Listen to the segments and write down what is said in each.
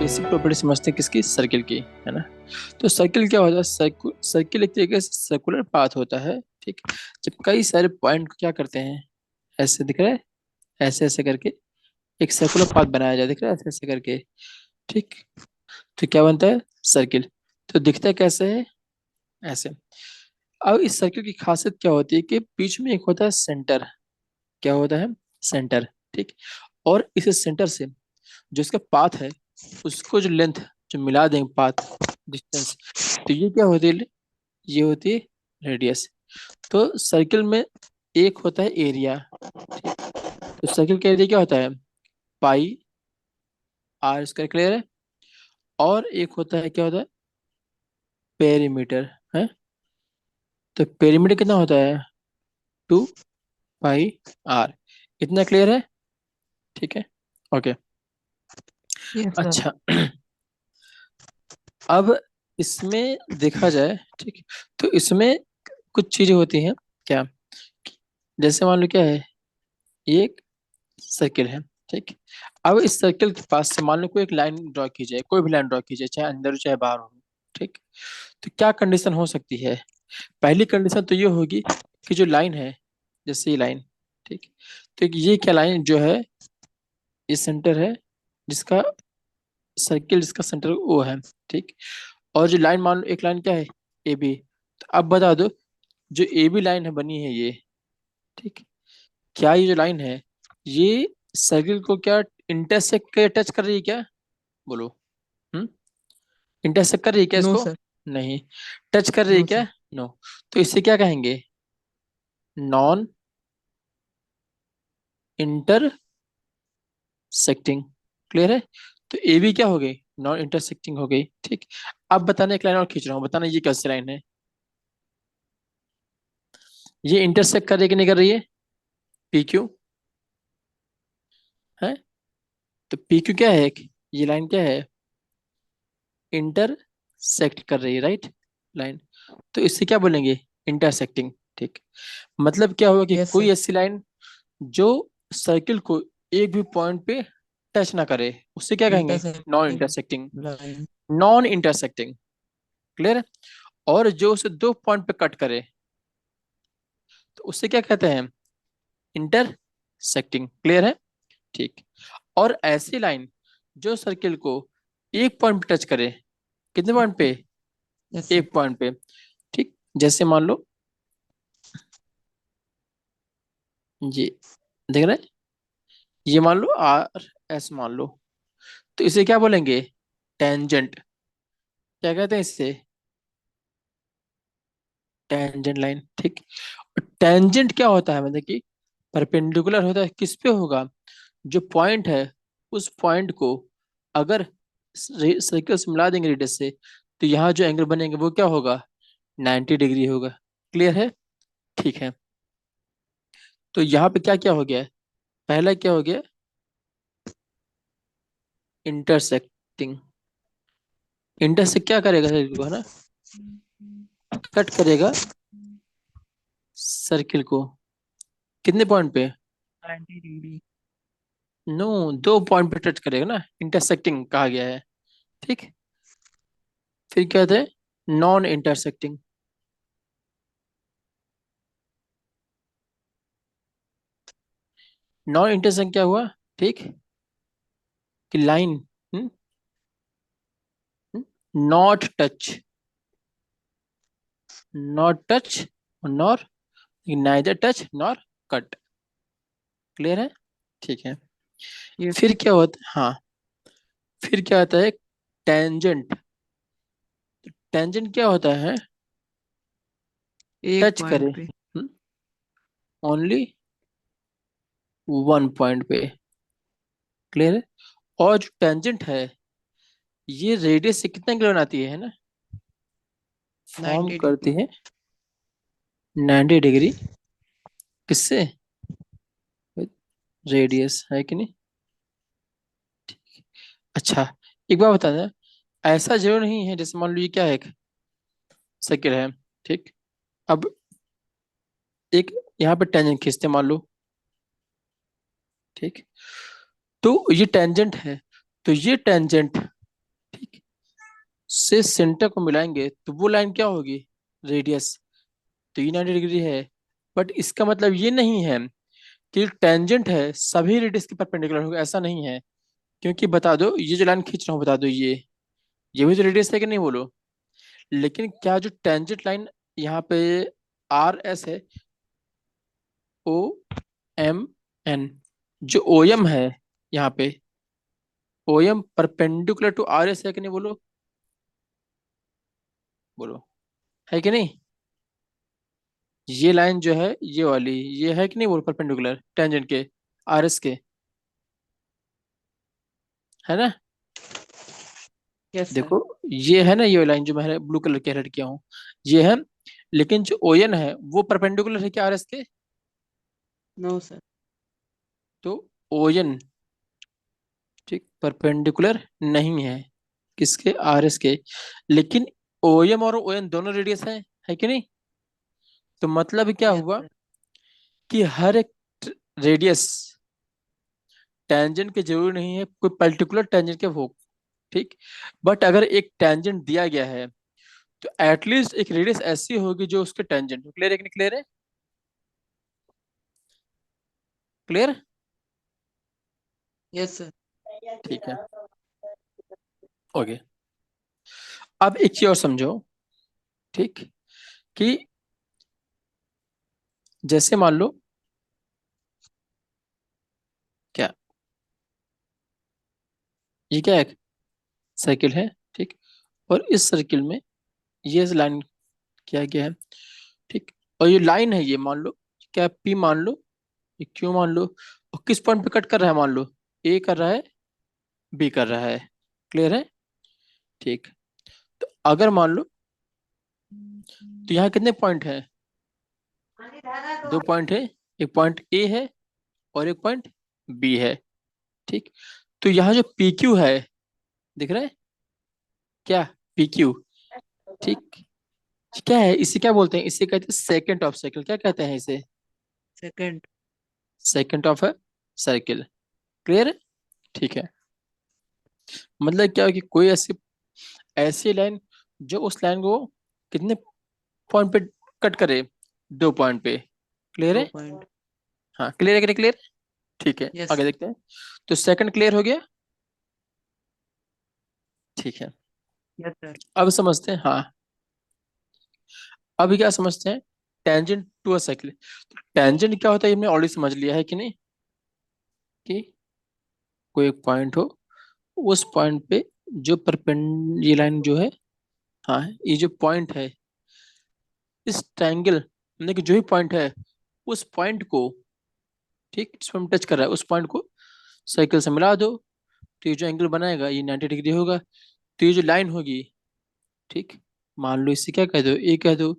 Basic property समझते हैं किसकी, सर्किल की, है ना। तो सर्किल क्या होता है, सर्किल एक तरीके से सर्कुलर पाथ होता है। ठीक, जब कई सारे पॉइंट को क्या करते हैं, ऐसे दिख रहा है, ऐसे ऐसे करके एक सर्कुलर पाथ बनाया जाए, दिख रहा है ऐसे ऐसे करके। ठीक, तो क्या बनता है, सर्किल। तो दिखता है कैसे है, ऐसे। अब इस सर्किल की खासियत क्या होती है कि बीच में एक होता है सेंटर, क्या होता है, सेंटर। ठीक, और इस सेंटर से जो इसका पाथ है, उसको जो लेंथ जो मिला देंगे, पाथ डिस्टेंस, तो ये क्या होती है, ये होती है रेडियस। तो सर्किल में एक होता है एरिया। ठीक, तो सर्किल का एरिया क्या होता है, पाई आर स्क्वायर, क्लियर है। और एक होता है, क्या होता है, पेरीमीटर है। तो पेरीमीटर कितना होता है, 2 पाई आर। इतना क्लियर है, ठीक है, ओके। Yes sir. अच्छा, अब इसमें देखा जाए, ठीक, तो इसमें कुछ चीजें होती हैं, क्या, जैसे मान लो क्या है, ये एक सर्किल है। ठीक, अब इस सर्किल के पास से मान लो कोई एक लाइन ड्रॉ की जाए, कोई भी लाइन ड्रॉ की जाए, चाहे अंदर हो चाहे बाहर हो। ठीक, तो क्या कंडीशन हो सकती है, पहली कंडीशन तो ये होगी कि जो लाइन है, जैसे ये लाइन, ठीक, तो ये क्या लाइन जो है, ये सेंटर है, जिसका सर्किल जिसका सेंटर ओ है। ठीक, और जो लाइन मान लो, एक लाइन क्या है, ए बी। तो अब बता दो, जो ए बी लाइन है बनी है ये, ठीक, क्या ये जो लाइन है, ये सर्किल को क्या इंटरसेक्ट कर, टच कर रही है क्या, बोलो। हम्म, इंटरसेक्ट कर रही है क्या नो इसको, सर। नहीं। टच कर रही है नो क्या, सर। नो। तो इसे क्या कहेंगे, नॉन इंटरसेक्टिंग, क्लियर है। तो ए बी क्या हो गई, नॉन इंटरसेक्टिंग हो गई। ठीक, अब बताना, एक लाइन और खींच रहा हूँ, बताना ये कैसी लाइन है, ये इंटरसेक्ट कर रही है कि नहीं कर रही है, पी क्यू है। तो पी क्यू क्या है, ये लाइन क्या है, इंटरसेक्ट कर रही है, राइट, लाइन। तो इससे क्या बोलेंगे, इंटरसेक्टिंग। ठीक, मतलब क्या होगा कि यस कोई सर। ऐसी लाइन जो सर्किल को एक भी पॉइंट पे टच ना करे, उससे क्या कहेंगे, non intersecting intersecting. Line. Non intersecting, clear है। और जो उसे 2 पॉइंट पे कट करे, तो उससे क्या कहते हैं, इंटरसेक्टिंग, क्लियर है। ठीक, और ऐसी लाइन जो सर्किल को एक पॉइंट पे टच करे, कितने पॉइंट पे, यस सर। एक पॉइंट पे। ठीक, जैसे मान लो ये, देख रहे हैं, ये मान लो आर एस मान लो, तो इसे क्या बोलेंगे, टेंजेंट। क्या कहते हैं इससे, टेंजेंट लाइन। ठीक, टेंजेंट क्या होता है, मतलब कि परपेंडिकुलर होता है, किस पे होगा, जो पॉइंट है, उस पॉइंट को अगर सर्कल से मिला देंगे रेडियस से, तो यहाँ जो एंगल बनेंगे वो क्या होगा, 90 डिग्री होगा, क्लियर है। ठीक है, तो यहाँ पे क्या क्या हो गया है, पहला क्या हो गया, इंटरसेक्टिंग। इंटरसेक्ट क्या करेगा सर्किल को, है ना, कट करेगा सर्किल को, कितने पॉइंट पे, 90 डिग्री। नो, 2 पॉइंट पे टच करेगा ना, इंटरसेक्टिंग कहा गया है। ठीक, फिर क्या होता है, नॉन इंटरसेक्टिंग। नॉन इंटरसेक्टिंग क्या हुआ, ठीक, कि line not touch, not touch, nor, neither touch nor cut, clear है। ठीक है, यस फिर सर। क्या होता है, हाँ, फिर क्या होता है, टेंजेंट। टेंजेंट क्या होता है, एक टच पॉइंट करे पे। ओनली 1 पॉइंट पे, क्लियर है। और जो टेंजेंट है, ये रेडियस से कितना एंगल बनाती है ना, फॉर्म 90 डिग्री। करती है 90 डिग्री, किससे, रेडियस है कि नहीं। अच्छा, एक बार बता दें, ऐसा जरूर नहीं है, जैसे मान लो ये क्या है, एक सर्किल है। ठीक, अब एक यहाँ पे टेंजेंट खींचते मान लो, ठीक, तो ये टेंजेंट है, तो ये टेंजेंट से सेंटर को मिलाएंगे तो वो लाइन क्या होगी, रेडियस। तो ये 90 डिग्री है। बट इसका मतलब ये नहीं है कि टेंजेंट है सभी रेडियस के परपेंडिकुलर होगा, ऐसा नहीं है। क्योंकि बता दो, ये जो लाइन खींच रहा हूँ, बता दो ये भी तो रेडियस है कि नहीं, बोलो। लेकिन क्या जो टेंजेंट लाइन यहाँ पे आर एस है, ओ एम एन, जो ओ एम है यहाँ पे, O M perpendicular to R S है कि नहीं, बोलो। बोलो, है कि नहीं। ये लाइन जो है ये वाली, ये है कि नहीं, बोलो, परपेंडिकुलर टेंजेंट के, आर एस के, है ना। Yes sir. देखो, ये है ना, ये लाइन जो मैं ब्लू कलर के रेड किया हूँ, ये है। लेकिन जो ओ एन है वो परपेंडिकुलर है क्या आर एस के। No sir. तो ओ एन, ठीक, परपेंडिकुलर नहीं है किसके, आर एस के। लेकिन ओ एम और ओ एन दोनों रेडियस है कि नहीं। तो मतलब क्या यस हुआ सर। कि हर एक रेडियस टेंजेंट के जरूरी नहीं है कोई पर्टिकुलर टेंजेंट के हो, ठीक। बट अगर एक टेंजेंट दिया गया है तो एटलीस्ट एक रेडियस ऐसी होगी जो उसके टेंजेंट हो। क्लियर है कि नहीं, क्लियर है, क्लियर। Yes sir. ठीक है, ओके। अब एक चीज और समझो, ठीक, कि जैसे मान लो, क्या, ये क्या है, सर्किल है, ठीक। और इस सर्किल में ये लाइन किया गया है, ठीक। और ये लाइन है, ये मान लो, क्या पी मान लो, ये क्यू मान लो। और किस पॉइंट पे कट कर रहा है, मान लो ए कर रहा है, बी कर रहा है। क्लियर है, ठीक। तो अगर मान लो, तो यहाँ कितने पॉइंट है, दो पॉइंट है। एक पॉइंट ए है और एक पॉइंट बी है, ठीक। तो यहाँ जो पी क्यू है, दिख रहा है क्या, पी क्यू, ठीक। क्या है, इसे क्या बोलते हैं, इसे कहते हैं सेकेंड ऑफ साइकिल, क्या कहते हैं इसे, second. Second of circle. Clear है, ठीक है। मतलब क्या है कि कोई ऐसी ऐसी लाइन जो उस लाइन को कितने पॉइंट पे कट करे, दो पॉइंट पे। क्लियर दो है, पॉइंट। हाँ, क्लियर है कि नहीं, क्लियर, ठीक है। यस आगे सर। देखते हैं। तो सेकंड क्लियर हो गया, ठीक है। Yes sir. अब समझते हैं, हाँ, अभी क्या समझते हैं, tangent to a circle. Tangent क्या होता है ये हमने ऑलरेडी समझ लिया है कि नहीं, कि कोई एक पॉइंट हो, उस पॉइंट पे जो परपेंड ये लाइन जो है, हाँ, ये जो पॉइंट है इस ट्रायंगल, मतलब कि जो भी पॉइंट है उस पॉइंट को, ठीक, जिसमें हम टच कर रहा है उस पॉइंट को साइकिल से मिला दो। तो ये जो एंगल बनाएगा ये 90 डिग्री होगा। तो ये जो लाइन होगी, ठीक, मान लो इसे क्या कह दो, ए कह दो,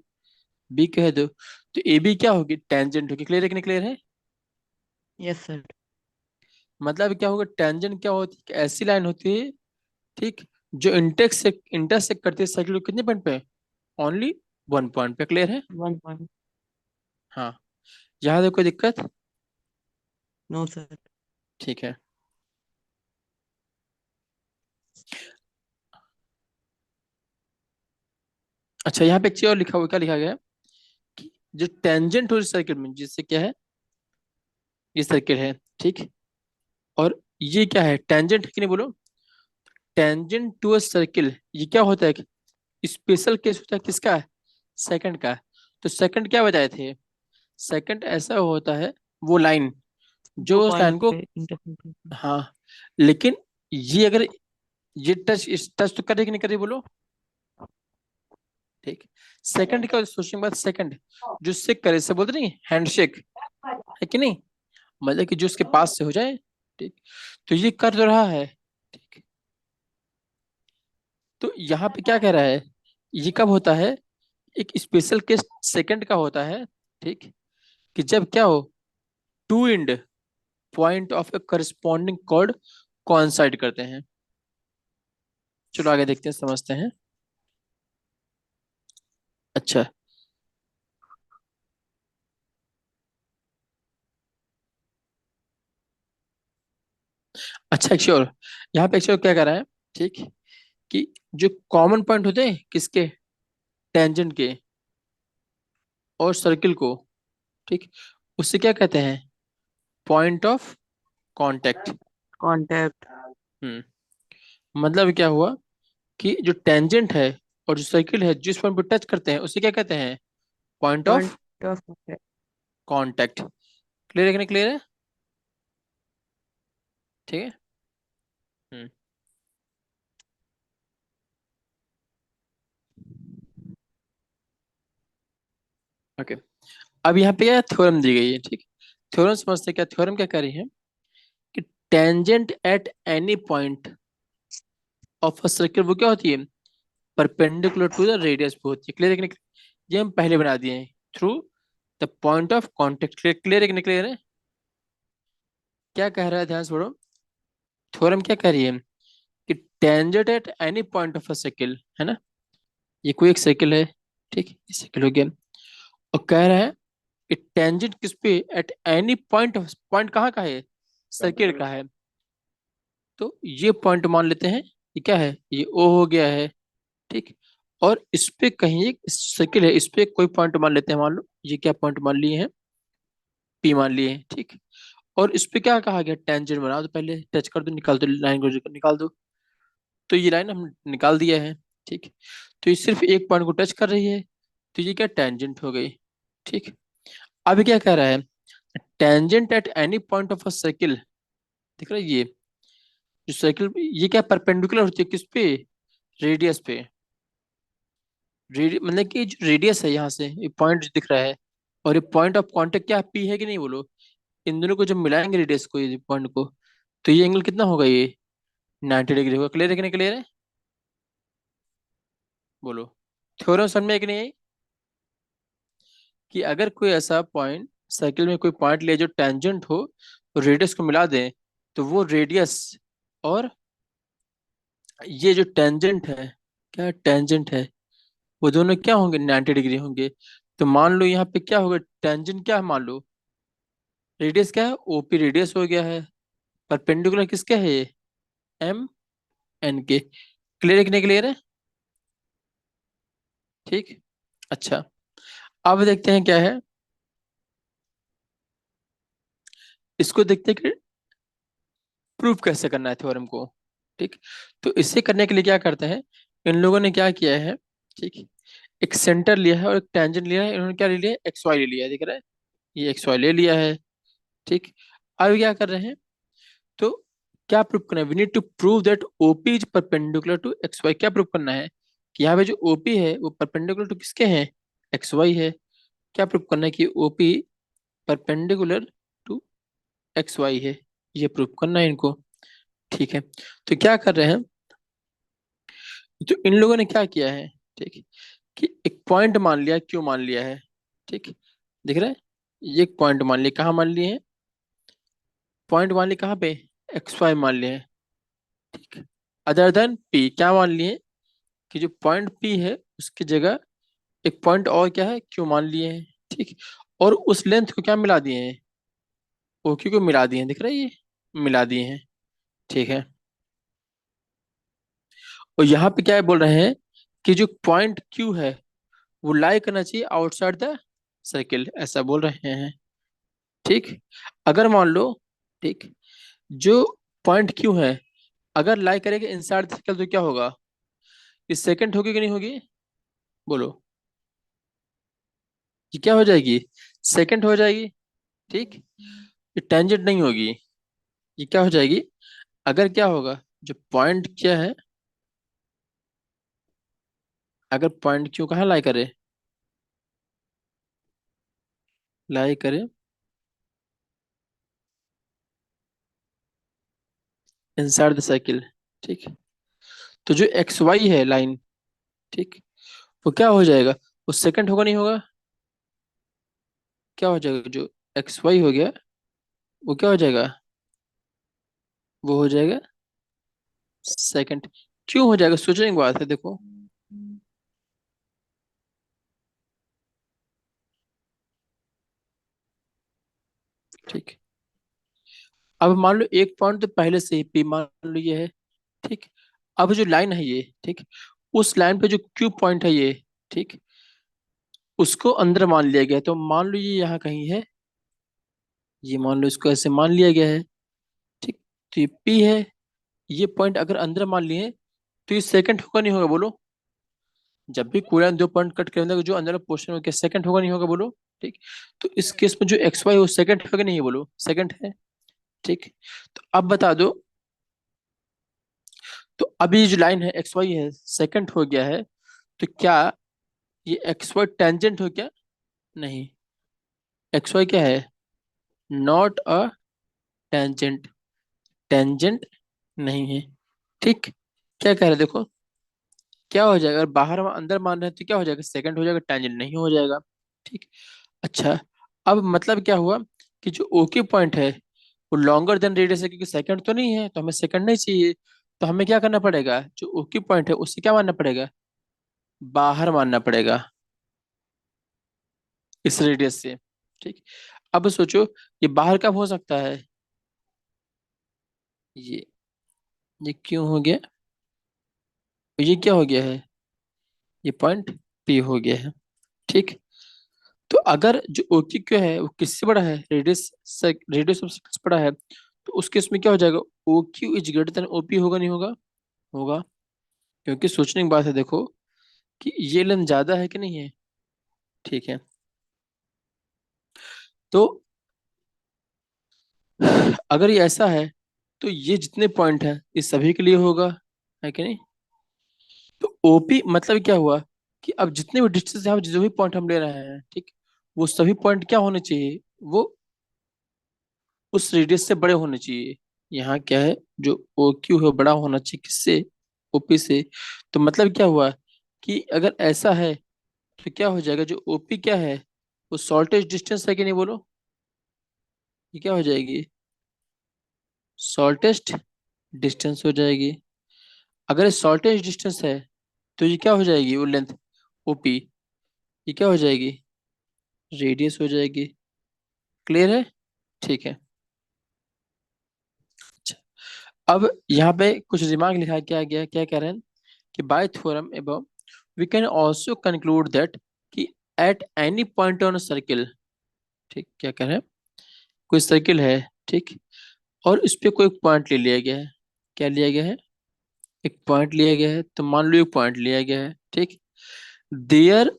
बी कह दो। तो ए बी क्या होगी, टेंजेंट होगी। क्लियर है कि नहीं, क्लियर है। Yes sir. मतलब क्या होगा, टेंजेंट क्या होती है, कि ऐसी लाइन होती है, ठीक, जो इंटरसेक्ट करती है साइकिल को कितने पॉइंट पे, ओनली वन पॉइंट पे। क्लियर है, वन पॉइंट। हाँ। यहाँ देखो कोई दिक्कत, नो सर। ठीक है। अच्छा, यहाँ पे एक चीज और लिखा हुआ, क्या लिखा गया है कि जो टेंजेंट हो सर्किल में, जिससे क्या है, ये सर्किल है, ठीक। और ये क्या है, टेंजेंट है कि नहीं, बोलो। टेंजेंट टू अ सर्किल, ये क्या होता है, स्पेशल केस होता है किसका, सेकंड का। तो सेकंड क्या बताए थे, सेकंड ऐसा होता है वो लाइन दो जो उस पॉइंट लाइन को, पे इंटरसेक्ट। हाँ, लेकिन ये अगर ये टच तो करे कि नहीं करे, बोलो, ठीक। सेकंड क्या सोचने के बाद, सेकंड जो उससे करे, से बोलते नहीं हैंडशेक, है कि नहीं। मतलब कि जो उसके पास से हो जाए, ठीक। तो ये कर तो रहा है, ठीक। तो यहाँ पे क्या कह रहा है, ये कब होता है, एक स्पेशल केस सेकंड का होता है, ठीक, कि जब क्या हो, two end point of a corresponding chord coincide करते हैं। चलो आगे देखते हैं, समझते हैं। अच्छा, अच्छा, एक श्योर, यहाँ पे एक श्योर क्या कर रहा है, ठीक, कि जो कॉमन पॉइंट होते हैं किसके, टेंजेंट के और सर्किल को, ठीक, उससे क्या कहते हैं, पॉइंट ऑफ कांटेक्ट। कॉन्टैक्ट। हम्म। मतलब क्या हुआ कि जो टेंजेंट है और जो सर्किल है जिस पॉइंट पर टच करते हैं उसे क्या कहते हैं, point point of of contact. Contact. Clear है कि नहीं क्लियर है? ठीक है। हम्म। ओके। अब यहाँ पे क्या थ्योरम दी गई है, ठीक। थ्योरम समझते हैं क्या, थ्योरम क्या कर रही है कि tangent at any point of a circle वो क्या होती है, परपेंडिकुलर टू द रेडियस पे होती है। क्लियर है कि नहीं? ये हम पहले बना दिए हैं through the point of contact. Clear, clear है कि नहीं क्लियर है? क्या कह रहा है, ध्यान से पढ़ो। थ्योरम क्या कह रही है कि tangent at any point of a circle, है ना, ये कोई एक सर्किल है, ठीक, ये सर्किल हो गया। और कह रहा है कि टेंजेंट किस पे, eight any point of, point कहाँ का है, सर्किल का है। तो ये पॉइंट मान लेते हैं, ये क्या है, ये ओ हो गया है, ठीक। और इस पे कहीं एक सर्किल है, इस पे कोई पॉइंट मान लेते हैं, मान लो ये क्या पॉइंट मान लिए हैं, पी मान लिए हैं, ठीक। और इस पे क्या कहा गया, टेंजेंट बना दो, पहले टच कर दो, निकाल दो लाइन को, निकाल दो। तो ये लाइन हम निकाल दिया है, ठीक। तो ये सिर्फ एक पॉइंट को टच कर रही है, तो ये क्या टेंजेंट हो गई, ठीक। अब क्या कह रहा है, tangent at any point of a circle, दिख रहा है ये जो सर्किल, ये क्या परपेंडिकुलर होती है किस पे, रेडियस पे। मतलब कि जो रेडियस है यहाँ से, ये पॉइंट दिख रहा है, और ये पॉइंट ऑफ कांटेक्ट क्या पी है कि नहीं बोलो, इन दोनों को जब मिलाएंगे रेडियस को, ये पॉइंट को, तो ये एंगल कितना होगा, ये 90 डिग्री होगा। क्लियर है कि नहीं क्लियर है, बोलो। थ्योरम समझ में है कि नहीं है? कि अगर कोई ऐसा पॉइंट, सर्किल में कोई पॉइंट ले जो टेंजेंट हो, तो रेडियस को मिला दें, तो वो रेडियस और ये जो टेंजेंट है, क्या टेंजेंट है, वो दोनों क्या होंगे, 90 डिग्री होंगे। तो मान लो यहाँ पे क्या होगा, टेंजेंट क्या है, मान लो रेडियस क्या है, ओपी रेडियस हो गया है, परपेंडिकुलर किसके है ये, एम एन के। क्लियर है कि नहीं क्लियर है? ठीक। अच्छा, अब देखते हैं क्या है, इसको देखते हैं कि प्रूफ कैसे करना है थ्योरम को, ठीक। तो इसे करने के लिए क्या करते हैं, इन लोगों ने क्या किया है, ठीक, एक सेंटर लिया है और एक टेंजेंट लिया है, इन्होंने क्या ले लिया है, एक्स वाई ले लिया है, दिख रहा है, ये एक्स वाई ले लिया है, ठीक। अब क्या कर रहे हैं, तो क्या प्रूफ करना है, we need to prove that O P is perpendicular to X Y. क्या प्रूफ करना है कि यहाँ पे जो ओपी है वो परपेंडिकुलर टू किसके हैं, एक्स वाई है। क्या प्रूफ करना है कि O P perpendicular to X Y है, ये प्रूफ करना है इनको, ठीक है। तो क्या कर रहे हैं, तो इन लोगों ने क्या किया है, ठीक, कि एक पॉइंट मान लिया, क्यों मान लिया है, ठीक, दिख रहा है, ये एक पॉइंट मान लिया, कहाँ मान लिए हैं, पॉइंट मान लिया कहाँ पे, एक्स वाई मान लिए हैं, ठीक। अदर देन पी क्या मान लिए, कि जो पॉइंट पी है उसकी जगह एक पॉइंट और क्या है, क्यों मान लिए हैं, ठीक। और उस लेंथ को क्या मिला दिए हैं, ओ क्यू को मिला दिए हैं, दिख रहा है ये, मिला दिए हैं, ठीक है। और यहाँ पे क्या है बोल रहे हैं कि जो पॉइंट क्यू है वो लाई करना चाहिए आउटसाइड द सर्किल, ऐसा बोल रहे हैं, ठीक। अगर मान लो, ठीक, जो पॉइंट क्यू है अगर लाई करेगा इनसाइड द सर्कल, तो क्या होगा, इस सेकंड होगी कि नहीं होगी, बोलो। ये क्या हो जाएगी, सेकंड हो जाएगी, ठीक। ये टेंजेंट नहीं होगी, ये क्या हो जाएगी, अगर क्या होगा, जो पॉइंट क्या है, अगर पॉइंट क्यू कहाँ लाई करे, लाई करे इनसाइड द सर्किल, ठीक। तो जो एक्स वाई है लाइन, ठीक, वो क्या हो जाएगा, वो सेकंड होगा नहीं होगा, क्या हो जाएगा, जो एक्स वाई हो गया वो क्या हो जाएगा, वो हो जाएगा सेकंड। क्यों हो जाएगा, सोचने की बात है, देखो, ठीक। अब मान लो एक पॉइंट तो पहले से ही पी मान लो ये है, ठीक। अब जो लाइन है ये, ठीक, उस लाइन पे जो क्यू पॉइंट है ये, ठीक, उसको अंदर मान लिया गया है। तो मान लो ये यहाँ कहीं है, ये मान लो इसको ऐसे मान लिया गया है, ठीक। तो ये पी है, ये पॉइंट अगर अंदर मान लिए तो ये सेकंड होगा नहीं होगा बोलो? जब भी कोई दो पॉइंट कट करेंगे तो जो अंदर पोर्शन हो गया सेकंड होगा नहीं होगा बोलो? ठीक। तो इस केस में जो एक्स वाई वो सेकंड होगा नहीं है बोलो? सेकंड है, ठीक। तो अब बता दो, तो अभी जो लाइन है एक्स वाई है सेकंड हो गया है, तो क्या ये एक्स वाई टेंजेंट हो गया? नहीं, एक्स वाई क्या है? नॉट अ टेंजेंट, टेंजेंट नहीं है, ठीक। क्या कह रहे हैं देखो, क्या हो जाएगा अगर बाहर अंदर मान रहे हैं तो क्या हो जाएगा? सेकंड हो जाएगा, टेंजेंट नहीं हो जाएगा, ठीक। अच्छा, अब मतलब क्या हुआ कि जो ओके पॉइंट है वो लॉन्गर देन रेडियस है, क्योंकि सेकंड तो नहीं है तो हमें सेकंड नहीं चाहिए। तो हमें क्या करना पड़ेगा, जो ओके पॉइंट है उससे क्या मानना पड़ेगा? बाहर मानना पड़ेगा इस रेडियस से, ठीक। अब सोचो ये बाहर कब हो सकता है? ये ये क्यों हो गया? ये क्या हो गया है? ये पॉइंट पी हो गया है, ठीक। तो अगर जो ओक्यू क्यू है वो किससे बड़ा है? रेडियस से, रेडियस ऑफ सर्कल से बड़ा है, तो उस केस में क्या हो जाएगा? O Q is greater than O P होगा नहीं होगा? होगा, क्योंकि सोचने की बात है देखो कि ये लेंथ ज्यादा है कि नहीं है, ठीक है। तो अगर ये ऐसा है तो ये जितने पॉइंट है ये सभी के लिए होगा, है कि नहीं? तो ओपी मतलब क्या हुआ कि अब जितने भी डिस्टेंस है जो भी पॉइंट हम ले रहे हैं, ठीक, वो सभी पॉइंट क्या होने चाहिए? वो उस रेडियस से बड़े होने चाहिए। यहाँ क्या है, जो ओ क्यू है बड़ा होना चाहिए किससे? ओपी से। तो मतलब क्या हुआ कि अगर ऐसा है तो क्या हो जाएगा, जो ओपी क्या है वो शॉर्टेज डिस्टेंस है कि नहीं बोलो? ये क्या हो जाएगी? शॉर्टेस्ट डिस्टेंस हो जाएगी। अगर ये शॉर्टेज डिस्टेंस है तो ये क्या हो जाएगी वो लेंथ ओपी? ये क्या हो जाएगी? रेडियस हो जाएगी। क्लियर है? ठीक है। अच्छा, अब यहाँ पे कुछ दिमाग लिखा क्या गया, क्या कह रहे हैं कि by theorem above we can also conclude that कि at any point on circle, ठीक, क्या कह रहे हैं, कोई सर्किल है, ठीक, और इस पे कोई पॉइंट ले लिया गया है। क्या लिया गया है? एक पॉइंट लिया गया है, तो मान लो एक पॉइंट लिया गया है, ठीक। There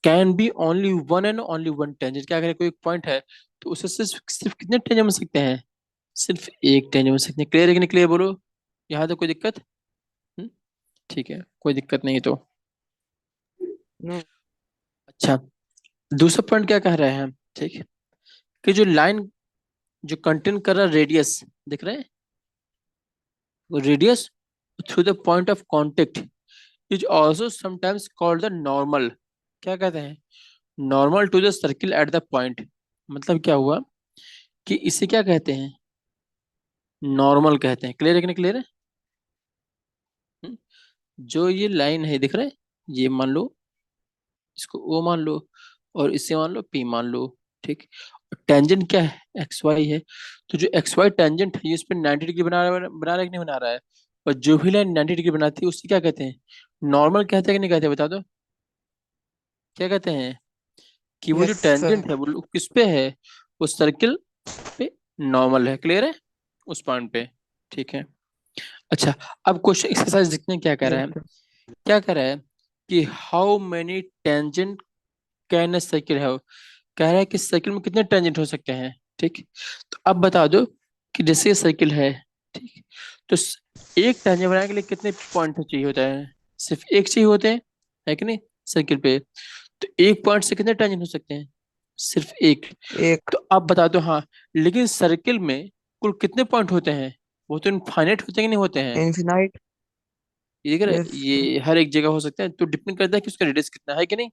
can be only one and only one tangent. क्या करें, कोई एक पॉइंट है तो उसे सिर्फ सिर्फ कितने टेंजेंट बन सकते हैं? सिर्फ एक टेंजेंट बन सकते हैं। क्लियर है कि नहीं क्लियर बोलो? यहाँ तो कोई दिक्कत? हम्म, ठीक है, कोई दिक्कत नहीं तो। नो। अच्छा, दूसरा पॉइंट क्या कह रहे हैं हम, ठीक है, कि जो लाइन जो कंटेन कर रहा रेडियस, दिख रहे हैं, वो radius through the point of contact is also sometimes called the normal. क्या कहते हैं? Normal to the circle at the point. मतलब क्या हुआ कि इसे क्या कहते हैं? नॉर्मल कहते हैं। क्लियर है कि नहीं क्लियर है? हम्म? जो ये लाइन है दिख रहा है, ये मान लो, इसको ओ मान लो, और इसे मान लो पी मान लो, ठीक। टेंजेंट क्या है? एक्स वाई है। तो जो एक्स वाई टेंजेंट है ये इस पे 90 डिग्री बना रहा है कि नहीं बना रहा है? और जो भी लाइन 90 डिग्री बनाती है उसे क्या कहते हैं? नॉर्मल कहते हैं कि नहीं कहते, बता दो। क्या कहते हैं? कि वो जो यस सर। टेंजेंट है वो किस पे है? वो सर्किल पे नॉर्मल है। क्लियर है उस पॉइंट पे? ठीक है। अच्छा, अब क्वेश्चन एक्सरसाइज देखते हैं क्या कह रहा यस है। सर। क्या कह रहा है कि how many tangent can a circle have. कह रहा है कि सर्किल में कितने टेंजेंट हो सकते हैं, ठीक। तो अब बता दो कि जैसे ये सर्किल है, ठीक, तो एक टेंजेंट बनाने के लिए कितने पॉइंट चाहिए होता है? सिर्फ एक चाहिए होते हैं, है कि नहीं, सर्किल पे? तो एक पॉइंट से कितने टेंजेंट हो सकते हैं? सिर्फ एक। एक। तो अब बता दो, हाँ, लेकिन सर्किल में कुल कितने पॉइंट होते हैं? वो तो इनफाइनाइट होते हैं कि नहीं होते हैं? इन्फिनाइट। ये देख रहे, यस सर। ये हर एक जगह हो सकता है, तो डिपेंड करता है कि उसका रेडियस कितना है कि नहीं,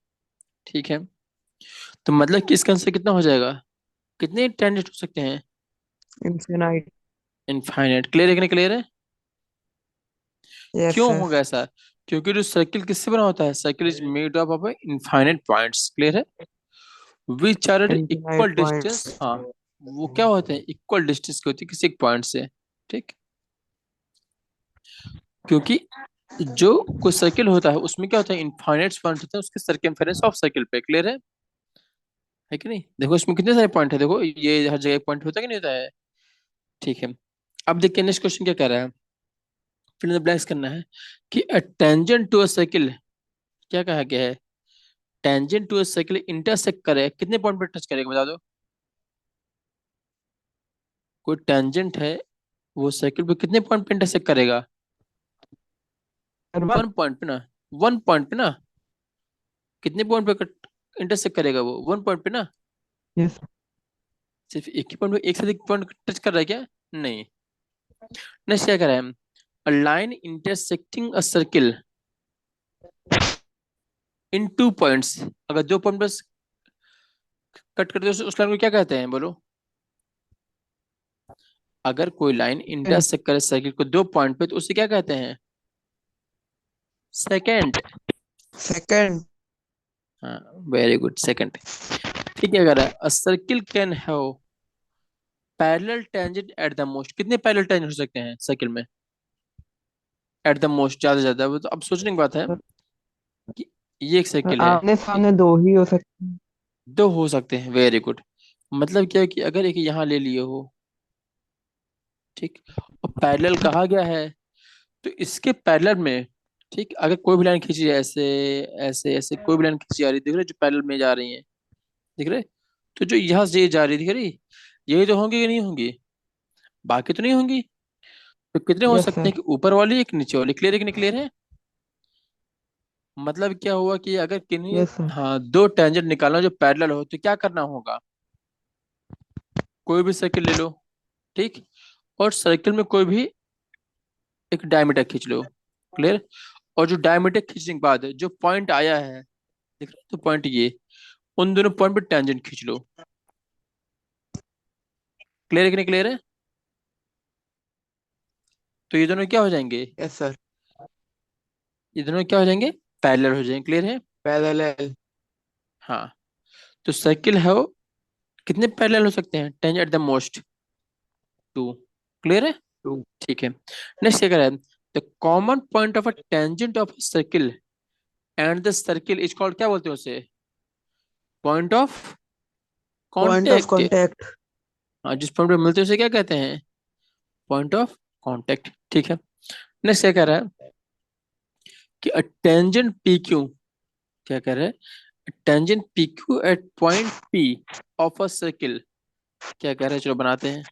ठीक है। तो मतलब कि इसका आंसर कितना हो जाएगा? कितने टेंजेंट हो सकते हैं? इन्फिनाइट। इनफाइनाइट। क्लियर है कि नहीं क्लियर है? यस क्यों सर। होगा ऐसा? क्योंकि जो सर्किल किससे बना होता है? Circle is made up of infinite points. Clear है? Which are at infinite equal points. Distance. हाँ, वो क्या होते हैं? इक्वल डिस्टेंस की होती है किसी एक पॉइंट से, ठीक। क्योंकि जो कोई सर्किल होता है उसमें क्या होता है, इनफाइनाइट पॉइंट होता है उसके सर्कमफेरेंस ऑफ सर्किल पे। क्लियर है कि नहीं? देखो इसमें कितने सारे पॉइंट है, देखो ये हर जगह पॉइंट होता है कि नहीं होता है। ठीक है, अब देखिए नेक्स्ट क्वेश्चन क्या कह रहा है, फिल इन द ब्लैंक्स करना है कि a tangent to a circle, क्या कहा गया है, tangent to a circle intersect करे कितने पॉइंट पे टच करेगा बता दो। कोई टेंजेंट है, वो सर्किल पे कितने पॉइंट पे इंटरसेक्ट करेगा? वन। वन पॉइंट पे ना, वन पॉइंट पे ना। कितने पॉइंट पे इंटरसेक्ट करेगा वो? वन पॉइंट पे ना। यस सिर्फ एक ही पॉइंट पे, एक से अधिक पॉइंट टच कर रहा है क्या? नहीं। नेक्स्ट क्या कर रहा है, a line intersecting a circle in two points, अगर दो पॉइंट बस कट कर दो उस लाइन को क्या कहते हैं बोलो? अगर कोई लाइन इंटरसेक्ट करे सर्किल को दो पॉइंट पे तो उसे क्या कहते हैं? सेकेंड। सेकंड। हाँ, वेरी गुड, सेकंड। ठीक है, अगर अ circle can have parallel tangent at the most, कितने पैरेलल टेंजेंट हो सकते हैं सर्किल में? एट द मोस्ट, ज्यादा से ज्यादा। वो तो अब सोचने की बात है कि ये एक सर्किल है, आमने ठीक, सामने दो ही हो सकते हैं। दो हो सकते हैं, वेरी गुड। मतलब क्या है कि अगर एक यहाँ ले लिए हो, ठीक, और पैरेलल कहा गया है, तो इसके पैरेलल में, ठीक, अगर कोई भी लाइन खींची जाए ऐसे ऐसे ऐसे, कोई भी लाइन खींची जा रही दिख रही है जो पैरेलल में जा रही है, दिख रहे, तो जो यहाँ से ये जा रही दिख रही, यही तो होंगी कि नहीं होंगी? बाकी तो नहीं होंगी। तो कितने हो यस सकते हैं सर। कि ऊपर वाली एक नीचे वाली? क्लियर है कि नहीं क्लियर है? मतलब क्या हुआ कि अगर किन्हीं, यस सर। हाँ, दो टेंजेंट निकालना जो पैरेलल हो तो क्या करना होगा, कोई भी सर्किल ले लो, ठीक, और सर्किल में कोई भी एक डायमीटर खींच लो। क्लियर? और जो डायमीटर खींचने के बाद जो पॉइंट आया है, दिख रहा है, तो पॉइंट ये, उन दोनों पॉइंट पे टेंजेंट खींच लो। क्लियर है कि नहीं क्लियर है? तो ये दोनों क्या हो जाएंगे, यस सर। ये दोनों क्या हो जाएंगे, पैरेलल हो जाएंगे। क्लियर है? पैरेलल। हाँ। तो सर्किल है वो, कितने पैरेलल हो सकते हैं, tangent at the most, two. Clear है? टू। ठीक है। नेक्स्ट क्या है, the common point of a tangent of circle and the circle is called, क्या बोलते हैं उसे, point of point of contact. Contact. हाँ, जिस पॉइंट पे मिलते हैं उसे क्या कहते हैं, पॉइंट ऑफ कांटेक्ट। ठीक है। नेक्स्ट क्या कह रहा है कि अ टेंजेंट पी क्यू, क्या कह रहा है, tangent P Q at point P of a circle, क्या कह रहा है, चलो बनाते हैं।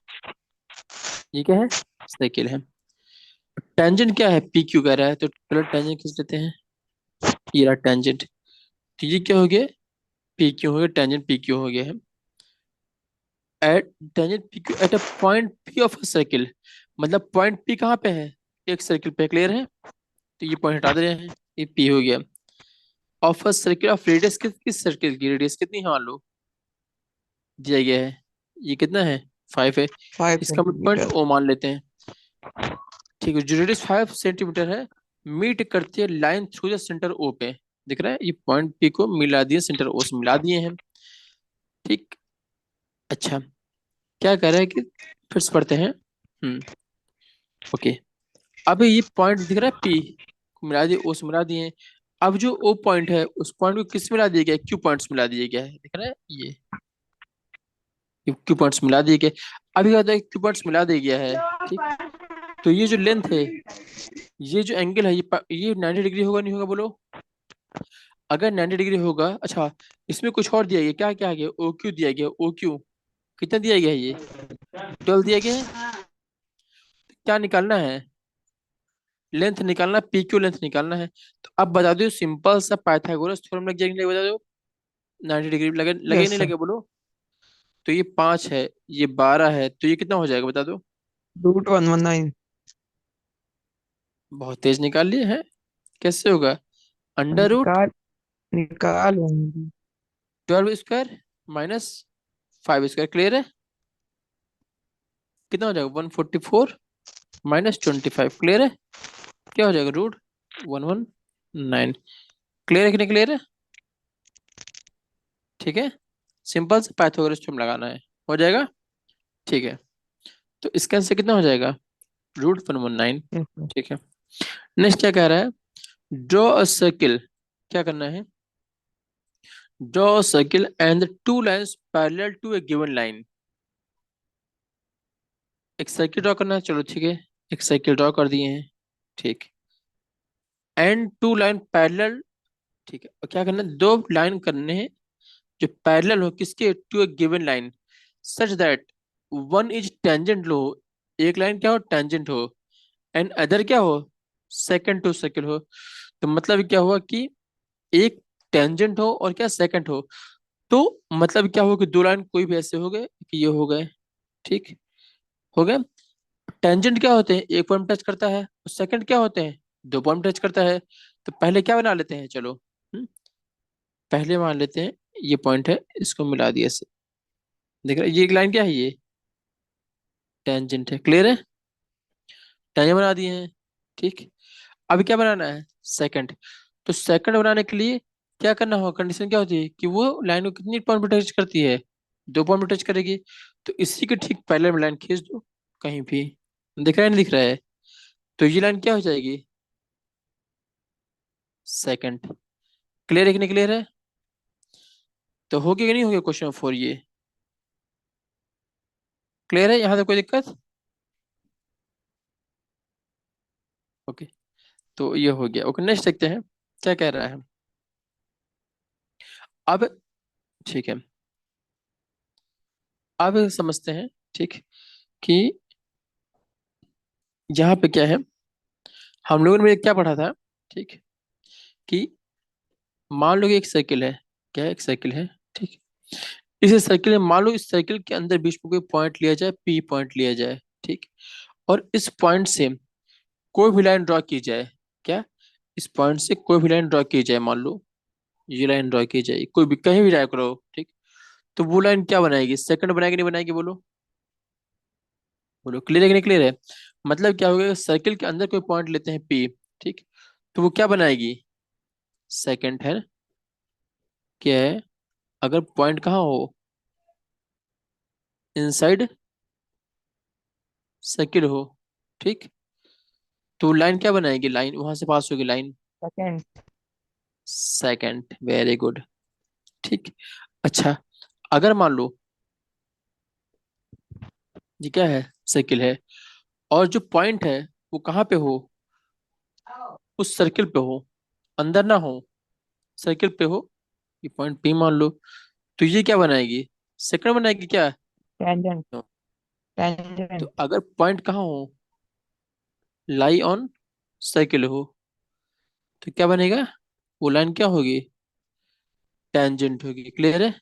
ये क्या है, सर्किल है। टेंजेंट क्या है, पी क्यू कह रहा है, तो पहले टेंजेंट खींच लेते हैं। ये रहा टेंजेंट। तो ये क्या हो गया, पी क्यू हो गया, टेंजेंट पी क्यू हो गया है। At tangent P Q at a point P of a circle, मतलब पॉइंट पी कहाँ पे है, एक सर्किल पे। क्लियर है? तो ये पॉइंट हटा दे रहे हैं, ये पी हो गया। Of a circle of radius, किस सर्किल की रेडियस कितनी है मान लो, दिया गया है, ये कितना है, 5 है। फाइव इसका मिड पॉइंट सेंटीमीटर ओ मान लेते हैं। ठीक है, जो रेडियस 5 सेंटीमीटर है, मीट करती है line through the centre O पे। दिख रहा है, ये पॉइंट पी को मिला दिए, सेंटर ओ से मिला दिए हैं। ठीक। अच्छा, क्या कर रहा है कि, फिर से पढ़ते हैं। ओके। अब ये पॉइंट दिख रहा है, पी को मिला दिए, ओ से मिला दिए हैं। अब जो ओ पॉइंट है उस पॉइंट को किस मिला दिया गया है, क्यू पॉइंट्स मिला दिया गया है, दिख रहा है ये क्यू पॉइंट्स मिला दिए गए। अभी क्या होता है, क्यू पॉइंट्स मिला दिया गया है, ठीक, तो ये जो लेंथ है, ये जो एंगल है, ये 90 डिग्री होगा नहीं होगा बोलो? अगर 90 डिग्री होगा, अच्छा, इसमें कुछ और दिया गया, क्या क्या गया, ओ क्यू दिया गया, ओ क्यू कितना दिया गया है, ये 12 दिया गया है। क्या निकालना है, लेंथ निकालना, पी क्यू लेंथ निकालना है। तो अब बता दो, सिंपल सा पाइथागोरस थ्योरम लग जाएगा नहीं, बता दो, 90 डिग्री लगे, लगे यस नहीं सर। लगे बोलो? तो ये 5 है, ये 12 है, तो ये कितना हो जाएगा बता दो? √119। बहुत तेज निकाल लिए हैं। कैसे होगा, अंडर रूट निकाल निकाल लेंगे। 12 स्क्वायर माइनस 5 स्क्वायर। क्लियर है? कितना हो जाएगा, 144 - 25। क्लियर है? क्या हो जाएगा, √119। क्लियर है कि नहीं क्लियर है? ठीक है, सिंपल से पाइथागोरस थ्योरम लगाना है, हो जाएगा। ठीक है, तो इसका आंसर कितना हो जाएगा, √119। Yes sir. ठीक है। नेक्स्ट क्या कह रहा है, ड्रॉ अ सर्किल, क्या करना है, draw a circle and two lines parallel to a given line. एक सर्किल ड्रॉ करना है, चलो ठीक है, एक सर्किल ड्रॉ कर दिए हैं, ठीक, एंड टू लाइन पैरेलल, ठीक है, और क्या करना है, दो लाइन करने हैं जो पैरेलल हो, किसके, to a given line, such that one is tangent हो, एक लाइन क्या हो, टेंजेंट हो, एंड अदर क्या हो, सेकंड टू सर्किल हो। तो मतलब क्या हुआ कि एक टेंजेंट हो और क्या सेकंड हो, तो मतलब क्या हुआ कि दो लाइन कोई भी ऐसे हो गए कि ये हो गए, ठीक, हो गए। टेंजेंट क्या होते हैं, एक पॉइंट टच करता है, और सेकंड क्या होते हैं, दो पॉइंट टच करता है। तो पहले क्या बना लेते हैं, चलो पहले मान लेते हैं ये पॉइंट है, इसको मिला दिया से, देख रहे हैं? ये एक लाइन क्या है, ये टेंजेंट है, क्लियर है, टेंजेंट बना दिए हैं, ठीक। अभी क्या बनाना है, सेकंड। तो सेकंड बनाने के लिए क्या करना होगा, कंडीशन क्या होती है कि वो लाइन को कितनी पॉइंट पे टच करती है, दो पॉइंट पे टच करेगी। तो इसी के ठीक पहले में लाइन खींच दो कहीं भी, दिख रहा है नहीं दिख रहा है, तो ये लाइन क्या हो जाएगी, सेकंड। क्लियर है कि नहीं क्लियर है, तो हो गया कि नहीं हो गया क्वेश्चन 4 ये, क्लियर है, यहाँ तक कोई दिक्कत, ओके। तो ये हो गया, ओके। नेक्स्ट देखते हैं क्या कह रहा है अब, ठीक है, अब समझते हैं, ठीक, कि यहाँ पे क्या है, हम लोगों ने क्या पढ़ा था, ठीक, कि मान लो कि एक सर्किल है, क्या है, एक सर्किल है, ठीक, इस सर्किल में मान लो इस सर्किल के अंदर बीच में कोई पॉइंट लिया जाए, पी पॉइंट लिया जाए, ठीक, और इस पॉइंट से कोई भी लाइन ड्रॉ की जाए, क्या, इस पॉइंट से कोई भी लाइन ड्रॉ की जाए, मान लो ये लाइन ड्रॉ की जाए, कोई भी कहीं भी ड्रॉ करो, ठीक, तो वो लाइन क्या बनाएगी, सेकंड बनाएगी नहीं बनाएगी, बोलो, बोलो, क्लियर है कि नहीं क्लियर है। मतलब क्या होगा, सर्किल के अंदर कोई पॉइंट लेते हैं पी, ठीक, तो वो क्या बनाएगी, सेकंड है, क्या है, अगर पॉइंट कहाँ हो, इनसाइड सर्किल हो, ठीक, तो लाइन क्या बनाएगी, लाइन वहां से पास होगी line, second. Second, very good, ठीक। अच्छा, अगर मान लो ये क्या है, सर्किल है, और जो पॉइंट है वो कहाँ पे हो, उस सर्किल पे हो, अंदर ना हो, सर्किल पे हो, ये पॉइंट पी मान लो, तो ये क्या बनाएगी, सेकंड बनाएगी क्या, टेंजेंट। No. तो टेंजेंट। अगर पॉइंट कहाँ हो, लाई ऑन सर्किल हो, तो क्या बनेगा, वो लाइन क्या होगी, टेंजेंट होगी, क्लियर है,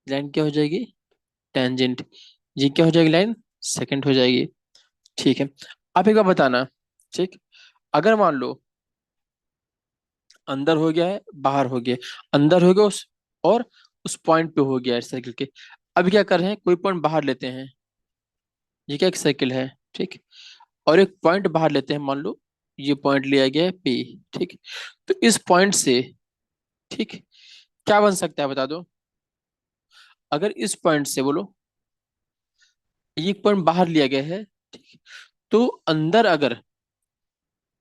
लाइन क्या हो जाएगी, टेंजेंट, ये क्या हो जाएगी, लाइन सेकंड हो जाएगी, ठीक है। आप एक बार बताना, ठीक, अगर मान लो अंदर हो गया है, बाहर हो गया, अंदर हो गया उस, और उस पॉइंट पे हो गया है सर्किल के, अब क्या कर रहे हैं, कोई पॉइंट बाहर लेते हैं, ये क्या एक सर्किल है, ठीक, और एक पॉइंट बाहर लेते हैं, मान लो ये पॉइंट लिया गया है पी, ठीक, तो इस पॉइंट से, ठीक, क्या बन सकता है बता दो, अगर इस पॉइंट से बोलो ये पॉइंट बाहर लिया गया है, ठीक, तो अंदर अगर,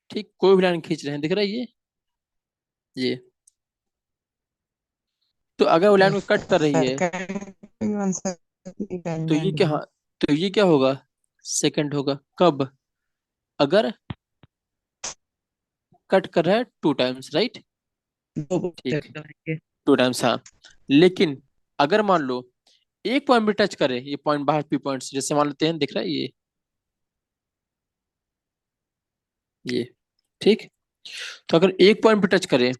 ठीक, कोई भी लाइन खींच रहे हैं, दिख रहा है ये, तो अगर वो लाइन को कट कर रही है, सेकंड भी बन सकती है, तो ये टेंजेंट क्या, भी। हाँ, तो ये क्या होगा, सेकंड होगा, कब, अगर कट कर रहा है टू टाइम्स, राइट, दो ठीक, check करेंगे। टू टाइम्स, हाँ। लेकिन अगर मान लो एक पॉइंट भी टच करे, ये पॉइंट बाहर पी पॉइंट, जैसे मान लेते हैं, दिख रहा है ये, ठीक, तो अगर एक पॉइंट पे टच करे,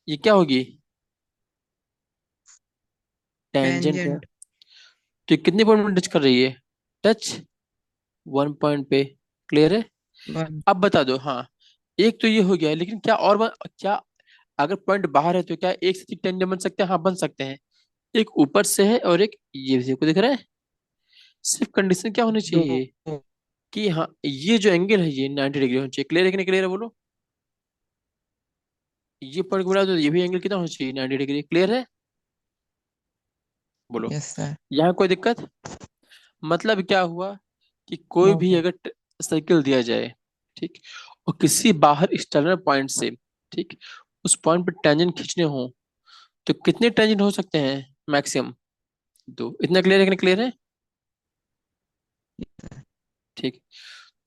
ये क्या होगी, टेंजेंट है, टेंजेंट। तो ये कितने पॉइंट पे टच कर रही है, टच वन पॉइंट पे, क्लियर है। वन। अब बता दो, हाँ, एक तो ये हो गया, लेकिन क्या और क्या, अगर पॉइंट बाहर है तो क्या एक से टेंजेंट बन सकते हैं, हाँ बन सकते हैं, एक ऊपर से है और एक ये से, को दिख रहा है, सिर्फ कंडीशन क्या होनी दो। चाहिए कि हाँ ये जो एंगल है ये 90 डिग्री होना चाहिए, क्लियर है कि नहीं क्लियर है, बोलो, ये पॉइंट को मिला दो, ये भी एंगल कितना होना चाहिए, 90 डिग्री, क्लियर है, बोलो, यस सर। यहाँ कोई दिक्कत, मतलब क्या हुआ कि कोई नो भी सर। अगर सर्किल दिया जाए, ठीक, और किसी बाहर एक्सटर्नल पॉइंट से, ठीक, उस पॉइंट पर टेंजेंट खींचने हो तो कितने टेंजेंट हो सकते हैं? मैक्सिमम दो। इतना क्लियर है कि नहीं क्लियर है? ठीक।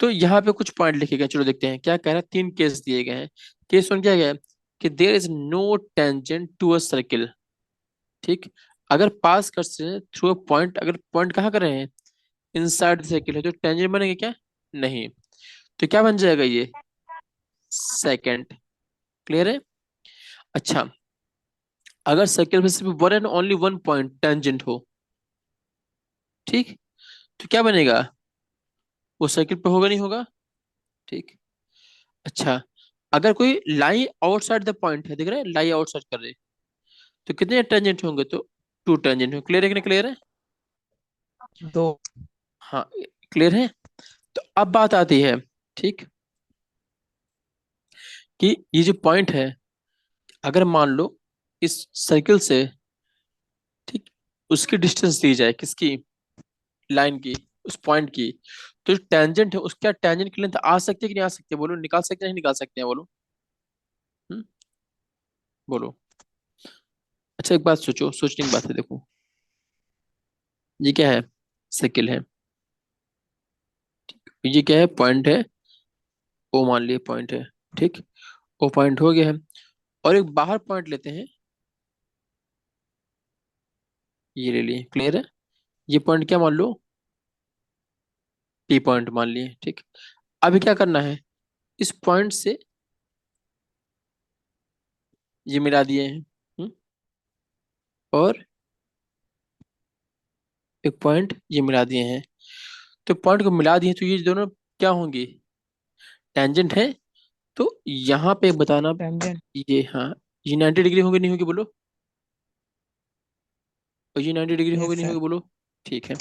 तो यहाँ पे कुछ पॉइंट लिखे गए, चलो देखते हैं क्या कह रहा है। तीन केस दिए गए हैं। केस वन क्या गया है कि there is no tangent to a circle, ठीक, अगर पास कर से थ्रू अ पॉइंट, अगर पॉइंट कहाँ कर रहे हैं? इनसाइड द सर्किल है, तो टेंजेंट बनेगा क्या? नहीं। तो क्या बन जाएगा ये? सेकंड। क्लियर है? अच्छा, अगर सर्किल में सिर्फ one and only one point tangent हो, ठीक, तो क्या बनेगा? वो सर्किल पे होगा नहीं होगा? ठीक। अच्छा, अगर कोई लाइन आउटसाइड द पॉइंट है, दिख रहा है लाइन आउटसाइड कर रहे, तो कितने टेंजेंट होंगे? तो टू टेंजेंट होंगे। क्लियर है कि नहीं क्लियर है? दो। हाँ, क्लियर है। तो अब बात आती है, ठीक, कि ये जो पॉइंट है, अगर मान लो इस सर्किल से, ठीक, उसकी डिस्टेंस दी जाए, किसकी? लाइन की, उस पॉइंट की, तो जो टेंजेंट है उसका टेंजेंट की लेंथ आ सकती है कि नहीं आ सकती है? बोलो, निकाल सकते हैं नहीं निकाल सकते हैं? बोलो। हम्म, बोलो। अच्छा, एक बात सोचो, सोचने की बात है, देखो ये क्या है? सर्किल है, ये क्या है? पॉइंट है, ओ मान लिए पॉइंट है, ठीक, ओ पॉइंट हो गया है। और एक बाहर पॉइंट लेते हैं, ये ले लिए। क्लियर है? ये पॉइंट क्या मान लो? टी पॉइंट मान लिए, ठीक। अभी क्या करना है? इस पॉइंट से ये मिला दिए हैं, और एक पॉइंट ये मिला दिए हैं। तो पॉइंट को मिला दिए तो ये दोनों क्या होंगी? टेंजेंट है। तो यहाँ पे बताना, टेंजेंट। ये हाँ, ये 90 डिग्री होगी नहीं होगी? बोलो। और ये 90 डिग्री होगी यस नहीं सर। होगी? बोलो। ठीक है।